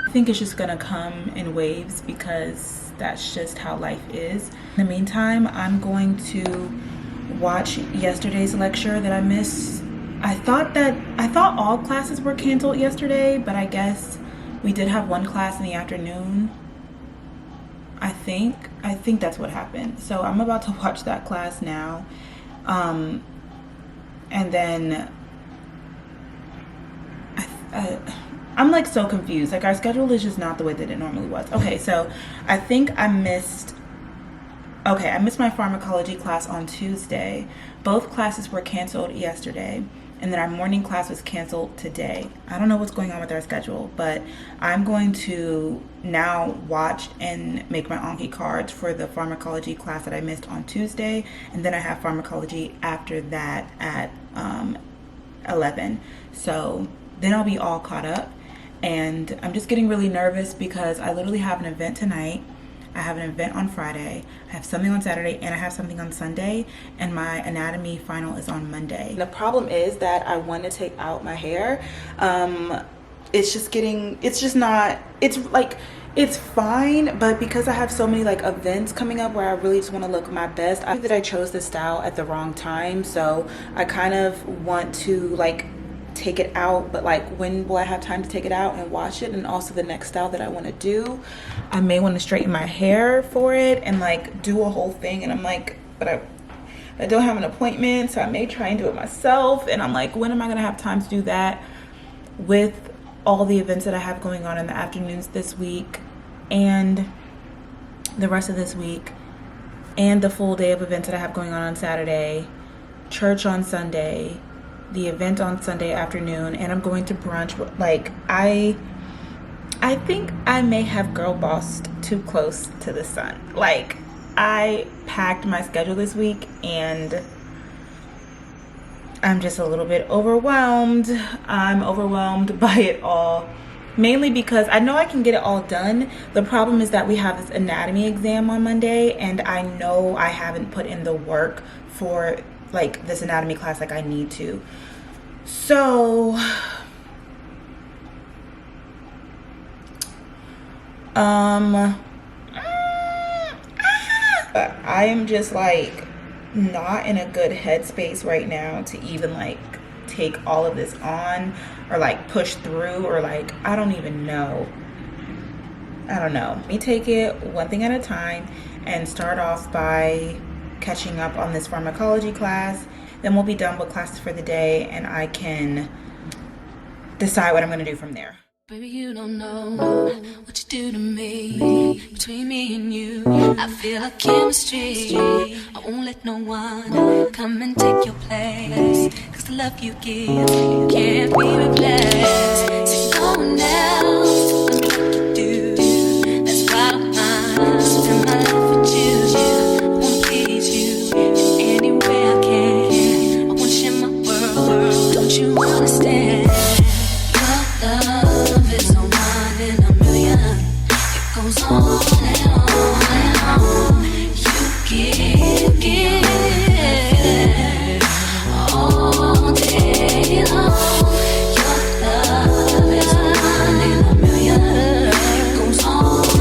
I think it's just gonna come in waves because that's just how life is. In the meantime, I'm going to watch yesterday's lecture that I missed. I thought all classes were canceled yesterday, but I guess we did have one class in the afternoon. I think that's what happened. So I'm about to watch that class now. And then I'm like so confused. Like our schedule is just not the way that it normally was. Okay, so I think I missed my pharmacology class on Tuesday. Both classes were canceled yesterday. and then our morning class was canceled today. I don't know what's going on with our schedule, but I'm going to now watch and make my Anki cards for the pharmacology class that I missed on Tuesday, and then I have pharmacology after that at 11. So then I'll be all caught up, and I'm just getting really nervous because I literally have an event tonight. I have an event on Friday, I have something on Saturday, and I have something on Sunday, and my anatomy final is on Monday. The problem is that I want to take out my hair. It's fine, but because I have so many like events coming up where I really just want to look my best, I think that I chose this style at the wrong time. So I kind of want to like take it out, but like when will I have time to take it out and wash it? And also the next style that I want to do, I may want to straighten my hair for it and like do a whole thing, and I'm like, but I don't have an appointment, so I may try and do it myself, and I'm like, when am I gonna have time to do that with all the events that I have going on in the afternoons this week and the rest of this week and the full day of events that I have going on Saturday, church on Sunday, the event on Sunday afternoon, and I'm going to brunch. Like I think I may have girl bossed too close to the sun. Like I packed my schedule this week and I'm just a little bit overwhelmed. I'm overwhelmed by it all, mainly because I know I can get it all done. The problem is that we have this anatomy exam on Monday, and I know I haven't put in the work for like this anatomy class like I need to. So I am just like not in a good headspace right now to even like take all of this on or like push through, or like I don't know. Let me take it one thing at a time and start off by catching up on this pharmacology class. Then we'll be done with classes for the day, and I can decide what I'm going to do from there. Baby, you don't know what you do to me. Between me and you, I feel like chemistry. I won't let no one come and take your place, 'cause the love you give can't be replaced. So no one else can do what you do. That's why I don't mind spend my life with you. I won't please you in any way I can. I want you in my world, don't you understand? Your love is a one in a million. It goes on and on and on. You give all day long. Your love is a one in a million. It goes on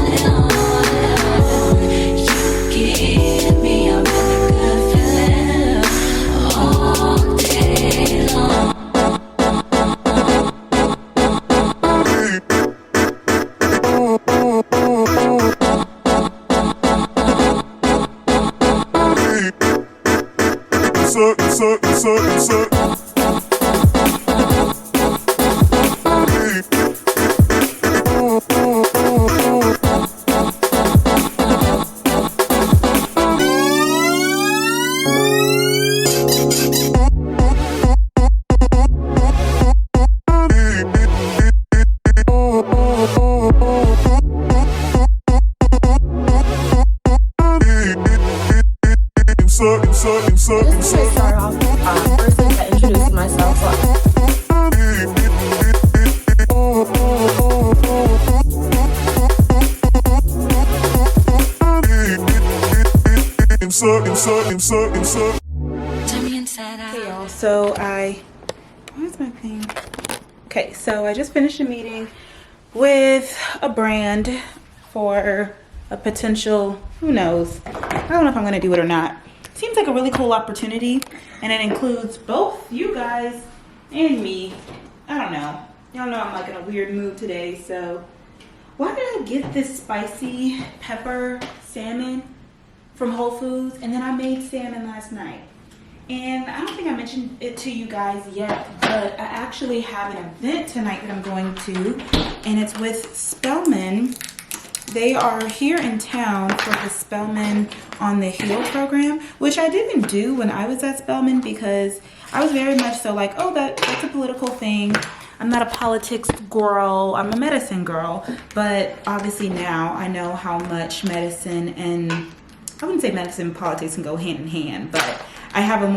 and on and on. You give me a really good feeling all day long. Just to start off, first I introduce myself. Hey y'all, so where's my thing? Okay, so I just finished a meeting with a brand for a potential, who knows, I don't know if I'm gonna do it or not. Seems like a really cool opportunity, and it includes both you guys and me. I don't know. Y'all know I'm like in a weird mood today, so why did I get this spicy pepper salmon from Whole Foods? And then I made salmon last night. And I don't think I mentioned it to you guys yet, but I actually have an event tonight that I'm going to, and it's with Spelman. They are here in town for the Spelman on the Hill program, which I didn't do when I was at Spelman because I was very much so like, oh, that's a political thing. I'm not a politics girl, I'm a medicine girl. But obviously now I know how much medicine and, I wouldn't say medicine and politics can go hand in hand, but I have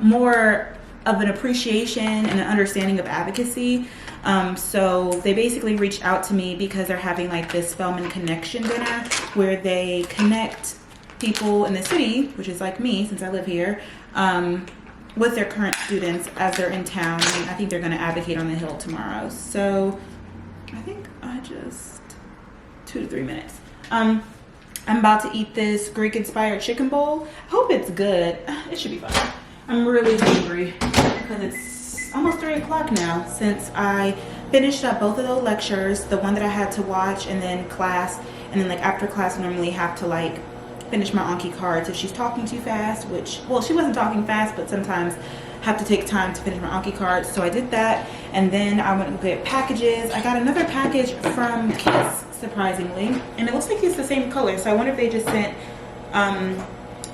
more of an appreciation and an understanding of advocacy. So they basically reached out to me because they're having like this Spelman Connection dinner where they connect people in the city, which is like me since I live here, with their current students as they're in town. And I think they're going to advocate on the Hill tomorrow. So I think I just 2 to 3 minutes. I'm about to eat this Greek inspired chicken bowl. I hope it's good. It should be fine. I'm really hungry because it's almost 3 o'clock now since I finished up both of those lectures, the one that I had to watch and then class, and then like after class I normally have to like finish my Anki cards if she's talking too fast, which, well, she wasn't talking fast, but sometimes have to take time to finish my Anki cards. So I did that, and then I went to get packages. I got another package from Kiss, surprisingly, and it looks like it's the same color, so I wonder if they just sent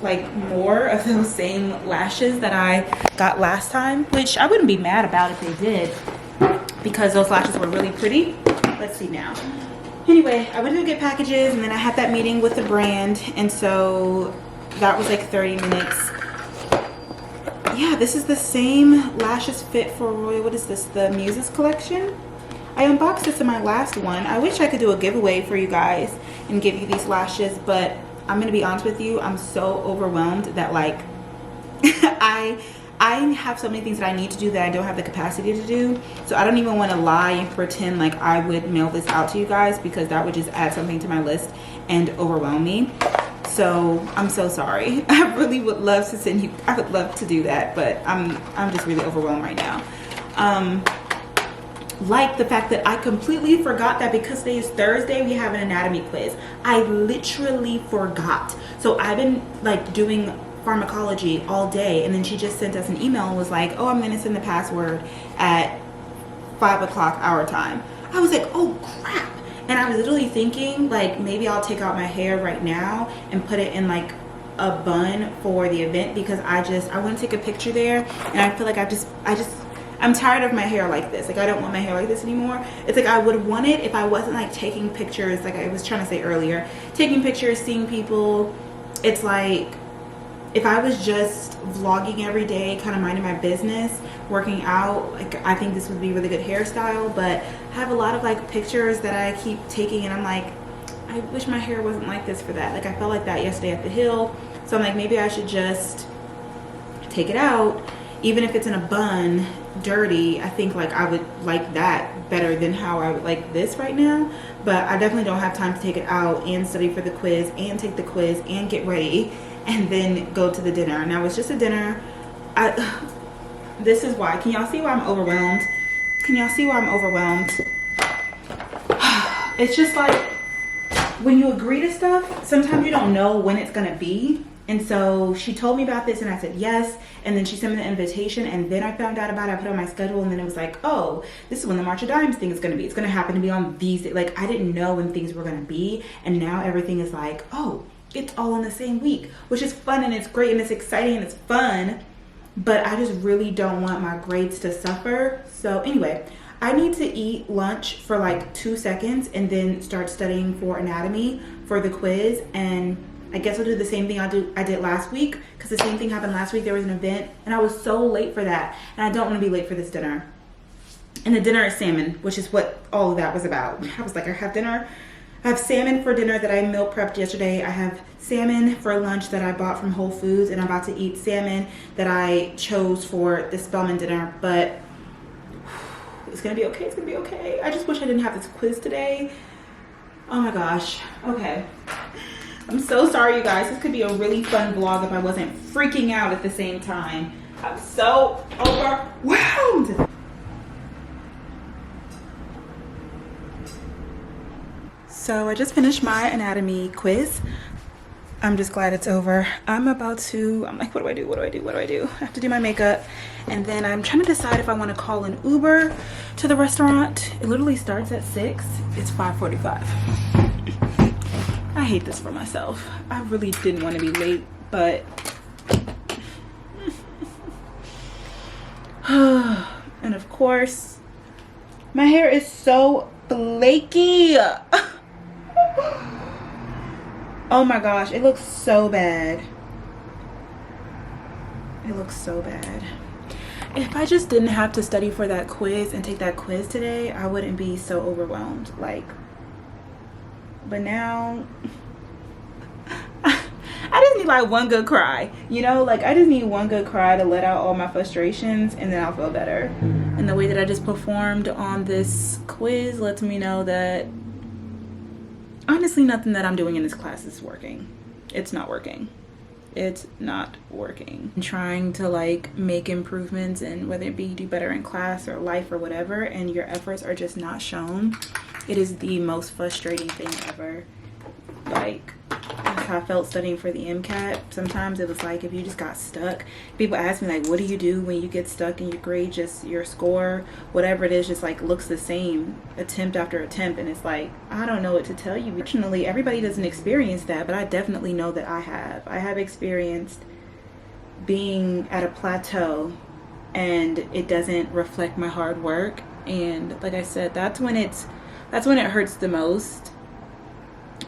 like more of those same lashes that I got last time, which I wouldn't be mad about if they did because those lashes were really pretty. Let's see now. Anyway, I went to get packages and then I had that meeting with the brand, and so that was like 30 minutes. Yeah, this is the same Lashes Fit for Royal. What is this? The Muses collection? I unboxed this in my last one. I wish I could do a giveaway for you guys and give you these lashes, but I'm gonna be honest with you, I'm so overwhelmed that like I have so many things that I need to do that I don't have the capacity to do. So I don't even want to lie and pretend like I would mail this out to you guys because that would just add something to my list and overwhelm me. So I'm so sorry. I really would love to send you, I would love to do that, but I'm just really overwhelmed right now. Like the fact that I completely forgot that because today is Thursday, we have an anatomy quiz. I literally forgot. So I've been like doing pharmacology all day, and then she just sent us an email and was like, oh, I'm gonna send the password at 5 o'clock our time. I was like, oh crap. And I was literally thinking like maybe I'll take out my hair right now and put it in like a bun for the event because I want to take a picture there, and I feel like I'm tired of my hair like this. Like I don't want my hair like this anymore. It's like I would want it if I wasn't like taking pictures, like I was trying to say earlier, taking pictures, seeing people. It's like if I was just vlogging every day, kind of minding my business, working out, like I think this would be a really good hairstyle. But I have a lot of like pictures that I keep taking, and I'm like, I wish my hair wasn't like this for that. Like I felt like that yesterday at the Hill. So I'm like, maybe I should just take it out, even if it's in a bun, dirty. I think like I would like that better than how I would like this right now. But I definitely don't have time to take it out and study for the quiz and take the quiz and get ready and then go to the dinner. Now it's just a dinner. This is why. Can y'all see why I'm overwhelmed? Can y'all see why I'm overwhelmed? It's just like when you agree to stuff, sometimes you don't know when it's gonna be. And so she told me about this and I said yes, and then she sent me the invitation, and then I found out about it. I put it on my schedule, and then it was like, oh, this is when the March of Dimes thing is going to be. It's going to happen to be on these days. Like I didn't know when things were going to be, and now everything is like, oh, it's all in the same week, which is fun and it's great and it's exciting and it's fun, but I just really don't want my grades to suffer. So anyway, I need to eat lunch for like 2 seconds and then start studying for anatomy for the quiz. And I guess I'll do the same thing I did last week, because the same thing happened last week. There was an event and I was so late for that, and I don't want to be late for this dinner. And the dinner is salmon, which is what all of that was about. I was like, I have salmon for dinner that I meal prepped yesterday. I have salmon for lunch that I bought from Whole Foods, and I'm about to eat salmon that I chose for the Spelman dinner. But it's gonna be okay. It's gonna be okay. I just wish I didn't have this quiz today. Oh my gosh. Okay. I'm so sorry, you guys. This could be a really fun vlog if I wasn't freaking out at the same time. I'm so overwhelmed. So I just finished my anatomy quiz. I'm just glad it's over. I'm like, what do I do? What do I do? What do I do? I have to do my makeup. And then I'm trying to decide if I want to call an Uber to the restaurant. It literally starts at 6. It's 5:45. I hate this for myself. I really didn't want to be late, but and of course, my hair is so flaky. Oh my gosh, it looks so bad. It looks so bad. If I just didn't have to study for that quiz and take that quiz today, I wouldn't be so overwhelmed. Like, but now I just need like one good cry, you know? Like, I just need one good cry to let out all my frustrations, and then I'll feel better. And the way that I just performed on this quiz lets me know that honestly nothing that I'm doing in this class is working. It's not working. It's not working. I'm trying to like make improvements, and whether it be do better in class or life or whatever, and your efforts are just not shown. It is the most frustrating thing ever. Like, that's how I felt studying for the MCAT. Sometimes it was like, if you just got stuck, people ask me like, what do you do when you get stuck and your grade, just your score, whatever it is, just like looks the same attempt after attempt? And it's like, I don't know what to tell you. Fortunately, everybody doesn't experience that, but I definitely know that I have experienced being at a plateau and it doesn't reflect my hard work. And like I said, that's when it hurts the most.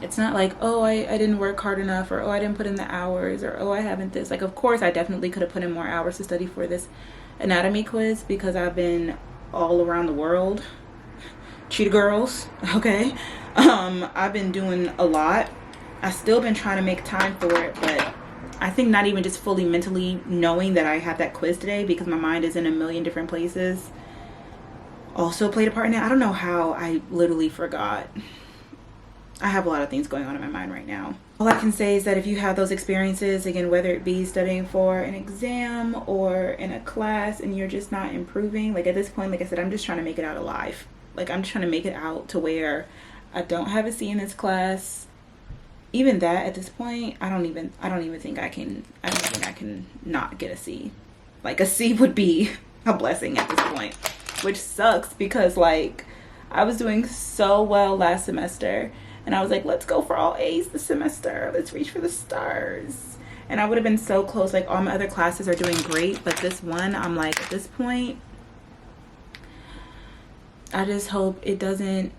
It's not like, oh, I didn't work hard enough, or oh, I didn't put in the hours, or oh, I haven't this. Like, of course, I definitely could have put in more hours to study for this anatomy quiz because I've been all around the world. Cheetah girls, okay? I've been doing a lot. I've still been trying to make time for it, but I think not even just fully mentally knowing that I have that quiz today because my mind is in a million different places also played a part in it. I don't know how I literally forgot. I have a lot of things going on in my mind right now. All I can say is that if you have those experiences, again, whether it be studying for an exam or in a class and you're just not improving, like at this point, like I said, I'm just trying to make it out alive. Like, I'm just trying to make it out to where I don't have a C in this class. Even that at this point, I don't even think I can not get a C. Like, a C would be a blessing at this point, which sucks because like I was doing so well last semester. And I was like, let's go for all A's this semester. Let's reach for the stars. And I would have been so close. Like, all my other classes are doing great. But this one, I'm like, at this point, I just hope I don't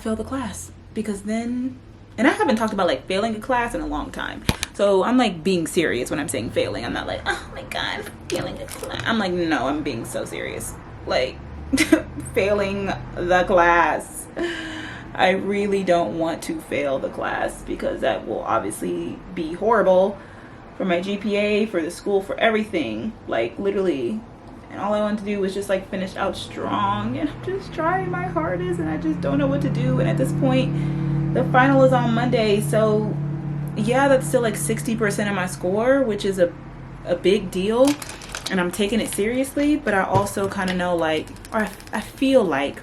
fail the class. Because then, and I haven't talked about like failing a class in a long time. So I'm like being serious when I'm saying failing. I'm not like, oh my God, failing a class. I'm like, no, I'm being so serious. Like, failing the class. I really don't want to fail the class because that will obviously be horrible for my GPA, for the school, for everything. Like, literally. And all I want to do was just like finish out strong, and I'm just trying my hardest and I just don't know what to do. And at this point, the final is on Monday, so yeah, that's still like 60% of my score, which is a big deal, and I'm taking it seriously. But I also kind of know, like, or I feel like,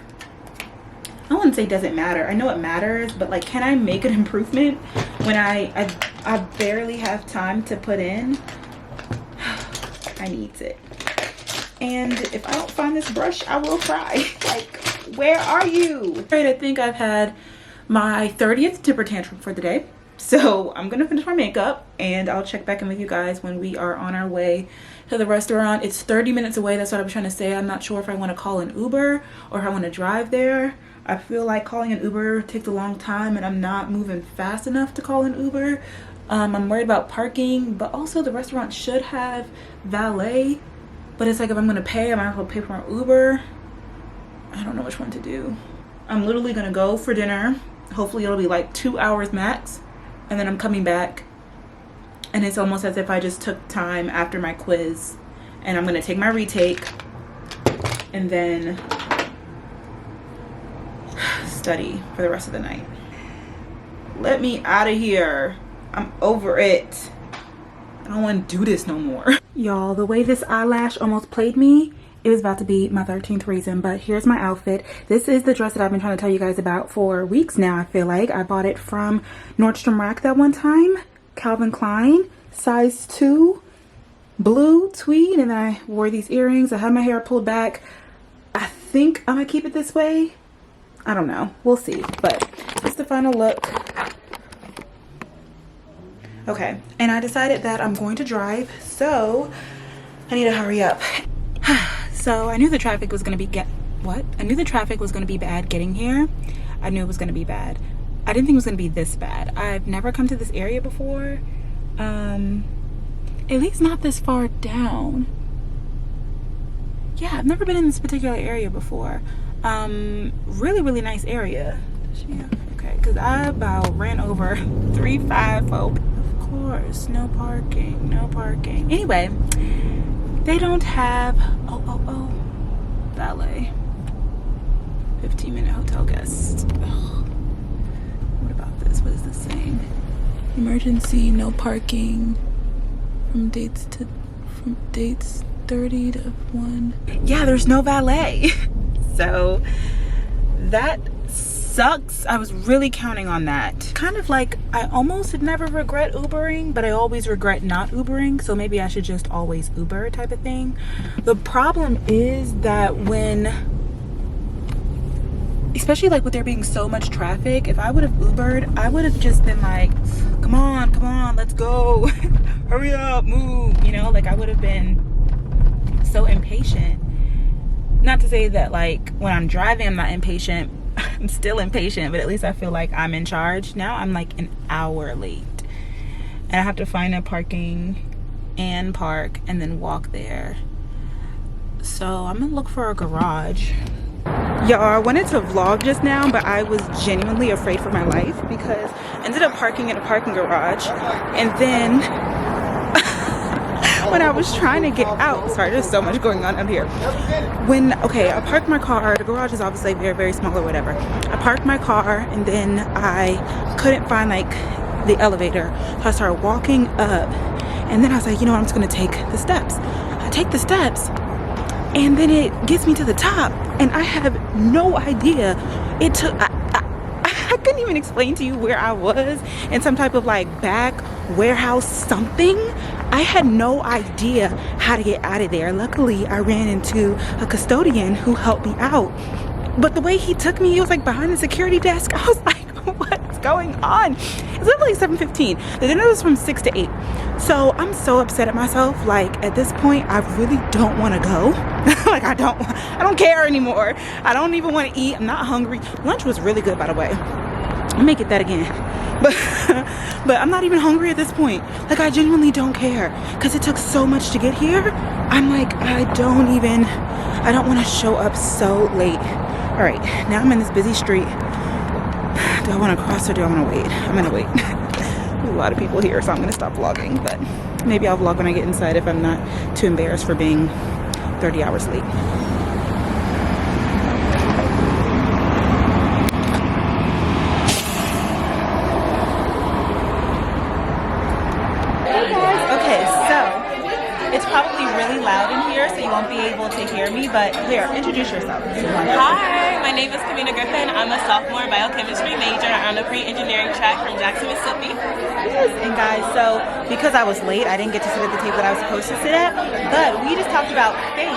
I wouldn't say it doesn't matter. I know it matters, but like, can I make an improvement when I barely have time to put in? I need it. And if I don't find this brush, I will cry. Like, where are you? Right, I think I've had my 30th temper tantrum for the day. So I'm gonna finish my makeup and I'll check back in with you guys when we are on our way to the restaurant. It's 30 minutes away. That's what I was trying to say. I'm not sure if I want to call an Uber or if I want to drive there. I feel like calling an Uber takes a long time and I'm not moving fast enough to call an Uber. I'm worried about parking, but also the restaurant should have valet. But it's like, if I'm gonna pay, I might as well pay for an Uber. I don't know which one to do. I'm literally gonna go for dinner. Hopefully it'll be like 2 hours max. And then I'm coming back. And it's almost as if I just took time after my quiz. And I'm gonna take my retake. And then study for the rest of the night. Let me out of here. I'm over it. I don't want to do this no more. Y'all, the way this eyelash almost played me it was about to be my 13th reason, but here's my outfit. This is the dress that I've been trying to tell you guys about for weeks now, I feel like. I bought it from Nordstrom Rack that one time. Calvin Klein, size 2, blue tweed, and I wore these earrings. I had my hair pulled back. I think I'm gonna keep it this way. I don't know. We'll see. But it's the final look. Okay, and I decided that I'm going to drive, so I need to hurry up. So I knew the traffic was gonna be I knew the traffic was gonna be bad getting here. I knew it was gonna be bad. I didn't think it was gonna be this bad. I've never come to this area before. At least not this far down. Yeah, I've never been in this particular area before. Really nice area. Yeah, okay, because I about ran over 350. Of course, no parking. Anyway, they don't have, valet. 15-minute hotel guest. Ugh. What about this? What is this saying? Emergency, no parking from dates 30 to 1. Yeah, there's no valet. So that sucks. I was really counting on that. Kind of like I almost never regret Ubering, but I always regret not Ubering, so maybe I should just always Uber type of thing. The problem is that when, especially like with there being so much traffic, if I would have Ubered, I would have just been like, come on, let's go. Hurry up, move, you know, like I would have been so impatient. Not to say that like when I'm driving I'm not impatient. I'm still impatient, but at least I feel like I'm in charge. Now I'm like an hour late and I have to find a parking and park and then walk there. So I'm gonna look for a garage. Y'all, I wanted to vlog just now, but I was genuinely afraid for my life because I ended up parking in a parking garage, and then when I was trying to get out, sorry, there's so much going on up here. I parked my car. The garage is obviously very small or whatever. I parked my car and then I couldn't find like the elevator. So I started walking up and then I was like, you know what, I'm just gonna take the steps. I take the steps and then it gets me to the top and I have no idea. It took, I couldn't even explain to you where I was, in some type of like back warehouse something. I had no idea how to get out of there. Luckily, I ran into a custodian who helped me out. But the way he took me, he was like behind the security desk. I was like, what's going on? It's literally 7:15. The dinner was from 6 to 8. So I'm so upset at myself. Like at this point, I really don't want to go. Like I don't care anymore. I don't even want to eat. I'm not hungry. Lunch was really good, by the way. I'll make it that again. But I'm not even hungry at this point. Like I genuinely don't care because it took so much to get here. I'm like, I don't want to show up so late. All right, now I'm in this busy street. Do I want to cross or do I want to wait? I'm gonna wait. There's a lot of people here, so I'm gonna stop vlogging, but maybe I'll vlog when I get inside if I'm not too embarrassed for being 30 hours late. Hear me, but here, introduce yourself. Hi, my name is Kamina Griffin. I'm a sophomore biochemistry major on the pre-engineering track from Jackson, Mississippi. Yes, and guys, so because I was late, I didn't get to sit at the table that I was supposed to sit at, but we just talked about fate.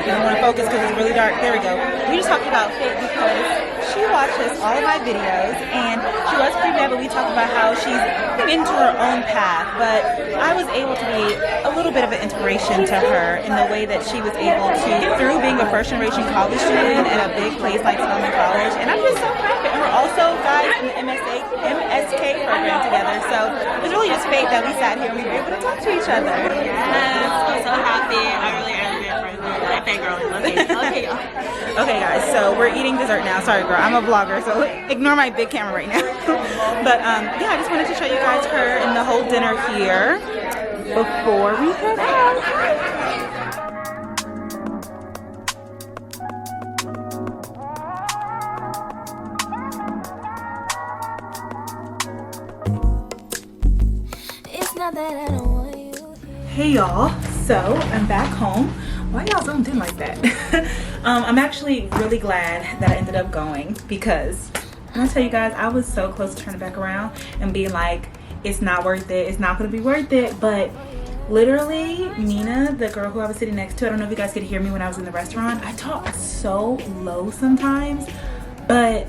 I don't want to focus because it's really dark. There we go. We just talked about fate because she watches all of my videos, and she was pretty mad, but we talked about how she's into her own path, but I was able to be a little bit of an inspiration to her in the way that she was able to, through being a first-generation college student in a big place like Spelman College, and I'm just so proud of it. And we're also, guys, in the MSK program together, so it's really just fate that we sat here and we were able to talk to each other. Yes, I'm so happy. I really am very friends. I fangirling. Okay, y'all. Okay, guys, so we're eating dessert now. Sorry, girl, I'm a vlogger, so ignore my big camera right now. But yeah, I just wanted to show you guys her and the whole dinner here before we head out. It's not that I don't want you. Hey y'all, so I'm back home. Why y'all zoomed in like that? I'm actually really glad that I ended up going, because I'm gonna tell you guys, I was so close to turning back around and being like, it's not worth it, it's not gonna be worth it. But literally, Nina, the girl who I was sitting next to, I don't know if you guys could hear me when I was in the restaurant. I talk so low sometimes, but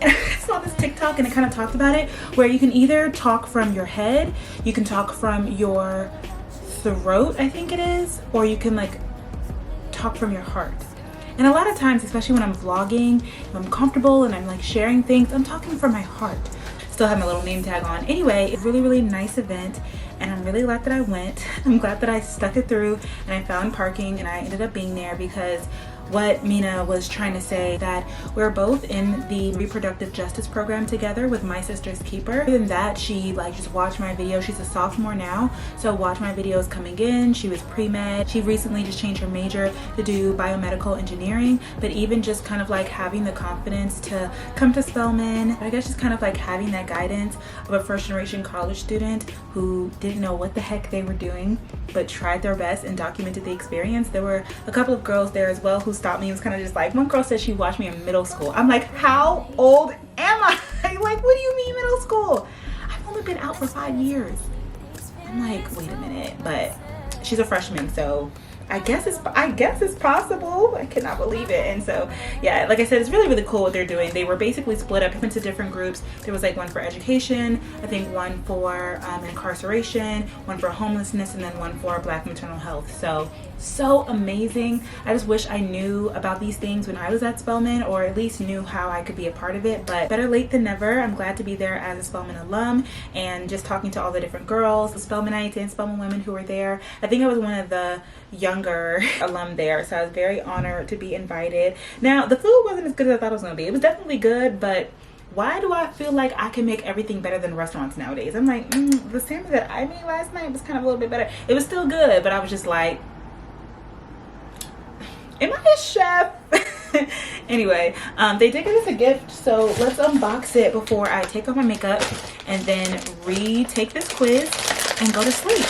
I saw this TikTok and it kind of talked about it, where you can either talk from your head, you can talk from your throat, I think it is, or you can like talk from your heart. And a lot of times, especially when I'm vlogging, if I'm comfortable and I'm like sharing things, I'm talking from my heart. Still have my little name tag on. Anyway, it's a really, really nice event, and I'm really glad that I went. I'm glad that I stuck it through and I found parking and I ended up being there, because what Mina was trying to say, that we're both in the reproductive justice program together with My Sister's Keeper. Other than that, she like just watched my video. She's a sophomore now, so watch my videos coming in. She was pre-med. She recently just changed her major to do biomedical engineering. But even just kind of like having the confidence to come to Spelman, I guess just kind of like having that guidance of a first generation college student who didn't know what the heck they were doing, but tried their best and documented the experience. There were a couple of girls there as well who stopped me and was kind of just like, one girl said she watched me in middle school. I'm like, how old am I? Like, what do you mean middle school? I've only been out for 5 years. I'm like, wait a minute. But she's a freshman, so I guess it's possible. I cannot believe it. And so yeah, like I said, it's really, really cool what they're doing. They were basically split up into different groups. There was like one for education, I think one for incarceration, one for homelessness, and then one for Black maternal health. So amazing. I just wish I knew about these things when I was at Spelman, or at least knew how I could be a part of it. But better late than never. I'm glad to be there as a Spelman alum, and just talking to all the different girls, the Spelmanites and Spelman women who were there. I think I was one of the younger alum there, so I was very honored to be invited. Now, the food wasn't as good as I thought it was going to be. It was definitely good, but why do I feel like I can make everything better than restaurants nowadays? I'm like, the salmon that I made last night was kind of a little bit better. It was still good, but I was just like, am I a chef? Anyway, they did give us a gift, so let's unbox it before I take off my makeup and then retake this quiz and go to sleep.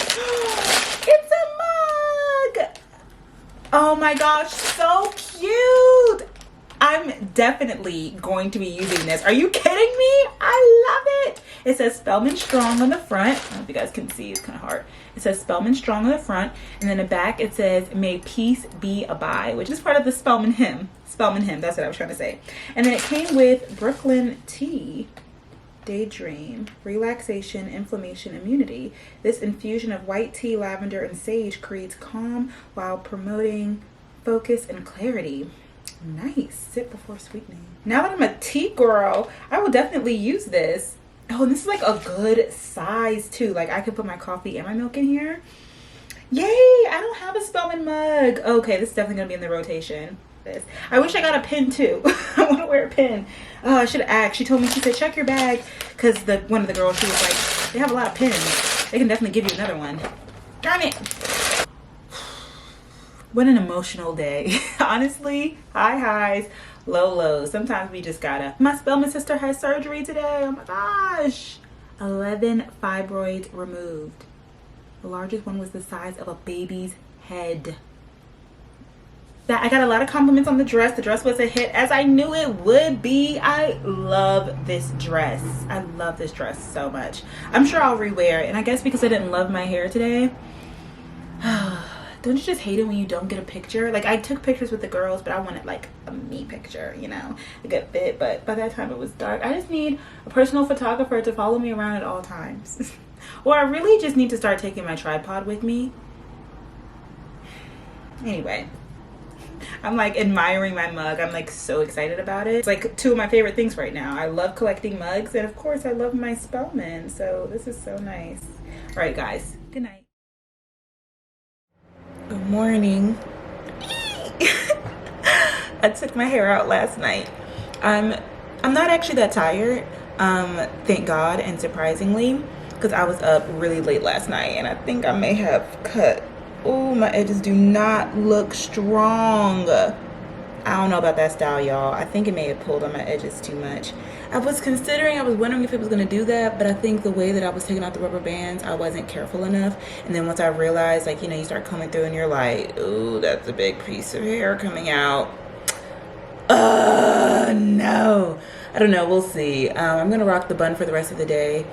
It's a mug! Oh my gosh, so cute! I'm definitely going to be using this. Are you kidding me? I love it! It says Spelman Strong on the front. I don't know if you guys can see, it's kind of hard. It says Spelman Strong on the front, and then the back it says May Peace Be Abide, which is part of the Spelman hymn. Spelman hymn, that's what I was trying to say. And then it came with Brooklyn Tea, Daydream, Relaxation, Inflammation, Immunity. This infusion of white tea, lavender, and sage creates calm while promoting focus and clarity. Nice. Sip before sweetening. Now that I'm a tea girl, I will definitely use this. Oh, and this is like a good size too. Like I could put my coffee and my milk in here. Yay! I don't have a Spelman mug. Okay, this is definitely gonna be in the rotation. I wish I got a pin too. I want to wear a pin. Oh, I should have asked. She told me, she said, check your bag, because one of the girls, she was like, they have a lot of pins. They can definitely give you another one. Darn it. What an emotional day. Honestly, high highs, low lows. Sometimes we just gotta. My Spelman sister has surgery today. Oh my gosh. 11 fibroids removed. The largest one was the size of a baby's head. I got a lot of compliments on the dress. The dress was a hit, as I knew it would be. I love this dress. I love this dress so much. I'm sure I'll rewear it. And I guess because I didn't love my hair today. Don't you just hate it when you don't get a picture? Like, I took pictures with the girls, but I wanted like a me picture, you know, a good fit. But by that time it was dark. I just need a personal photographer to follow me around at all times. Or I really just need to start taking my tripod with me. Anyway, I'm like admiring my mug. I'm like so excited about it. It's like two of my favorite things right now. I love collecting mugs, and of course I love my Spelman. So this is so nice. All right, guys. Good night. Good morning. I took my hair out last night. I'm not actually that tired. Thank God, and surprisingly, because I was up really late last night, and I think I may have cut. Oh, my edges do not look strong. I don't know about that style, y'all. I think it may have pulled on my edges too much. I was wondering if it was going to do that, but I think the way that I was taking out the rubber bands, I wasn't careful enough. And then once I realized, like, you know, you start combing through and you're like, ooh, that's a big piece of hair coming out. No. I don't know. We'll see. I'm going to rock the bun for the rest of the day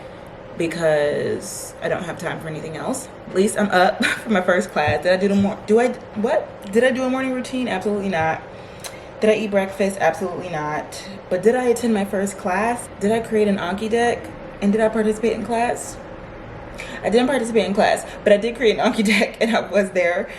because I don't have time for anything else. At least I'm up for my first class. Did I do Did I do a morning routine? Absolutely not. Did I eat breakfast? Absolutely not. But did I attend my first class? Did I create an Anki deck? And did I participate in class? I didn't participate in class, but I did create an Anki deck and I was there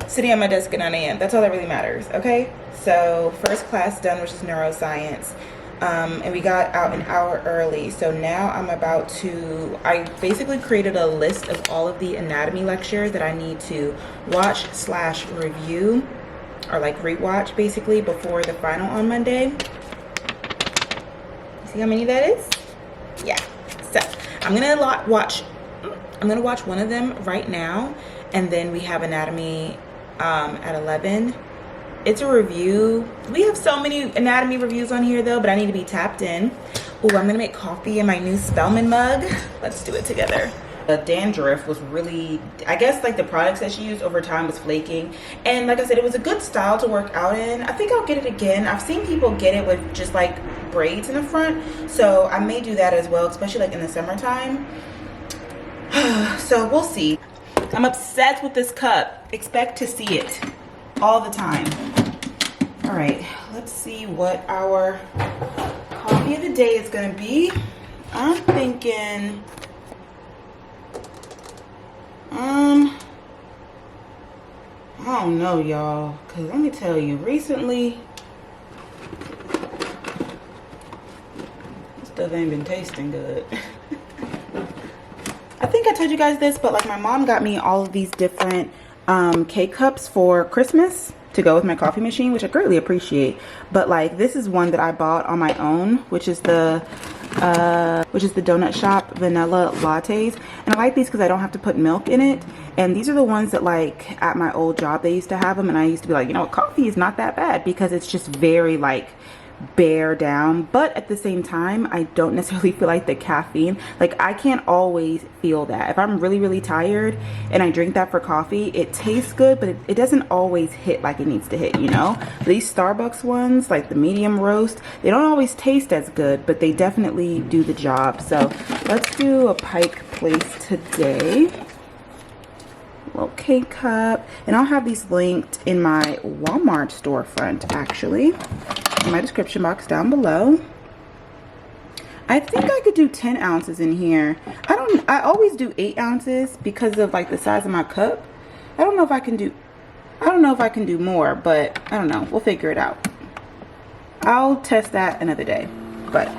sitting at my desk at 9 a.m. That's all that really matters, okay? So first class done, which is neuroscience. And we got out an hour early. So now I basically created a list of all of the anatomy lectures that I need to watch/review or like rewatch basically before the final on Monday. See how many that is? Yeah. So I'm gonna watch one of them right now, and then we have anatomy at 11. It's a review. We have so many anatomy reviews on here though, but I need to be tapped in. Oh, I'm gonna make coffee in my new Spellman mug. Let's do it together. The dandruff was really, I guess like the products that she used over time was flaking. And like I said, it was a good style to work out in. I think I'll get it again. I've seen people get it with just like braids in the front. So I may do that as well, especially like in the summertime. So we'll see. I'm obsessed with this cup. Expect to see it all the time. All right, let's see what our coffee of the day is gonna be. I'm thinking, I don't know, y'all, because let me tell you, recently, this stuff ain't been tasting good. I think I told you guys this, but like my mom got me all of these different K-cups for Christmas to go with my coffee machine, which I greatly appreciate. But like this is one that I bought on my own, which is the Donut Shop vanilla lattes, and I like these because I don't have to put milk in it. And these are the ones that like at my old job they used to have them, and I used to be like, you know what, coffee is not that bad because it's just very like bear down. But at the same time, I don't necessarily feel like the caffeine, like I can't always feel that. If I'm really tired and I drink that for coffee, it tastes good, but it doesn't always hit like it needs to hit, you know. These Starbucks ones, like the medium roast, they don't always taste as good, but they definitely do the job. So let's do a Pike Place today. Little K-cup, and I'll have these linked in my Walmart storefront, actually, in my description box down below. I think I could do 10 ounces in here. I always do 8 ounces because of like the size of my cup. I don't know if I can do more, but I don't know, we'll figure it out. I'll test that another day. But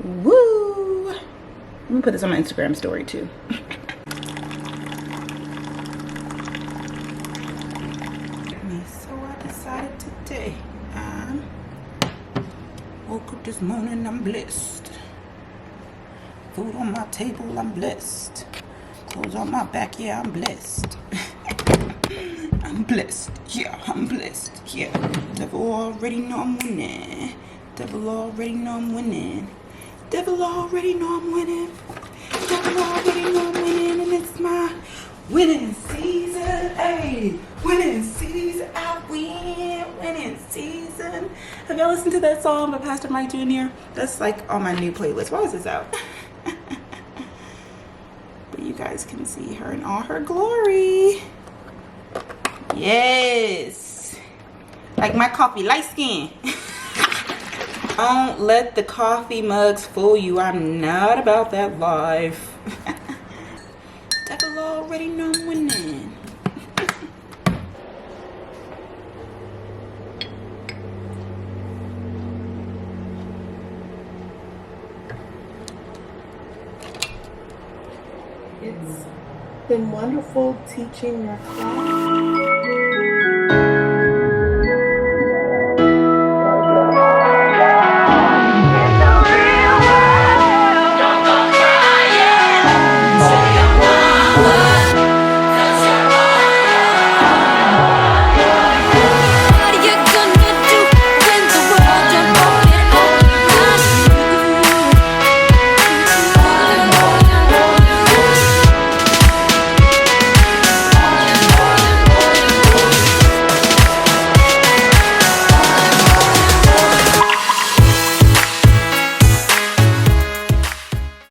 woo, let me put this on my Instagram story too. Today, woke up this morning, I'm blessed. Food on my table, I'm blessed. Clothes on my back, yeah, I'm blessed. I'm blessed, yeah, I'm blessed, yeah. Devil already know I'm winning. Devil already know I'm winning. Devil already know I'm winning. Devil already know I'm winning, and it's my winning season, hey, winning season, I win, winning season. Have y'all listened to that song by Pastor Mike Jr.? That's like on my new playlist. Why is this out? But you guys can see her in all her glory. Yes. Like my coffee, light skin. Don't let the coffee mugs fool you. I'm not about that life. Devil already know I'm winning. It's been wonderful teaching your class.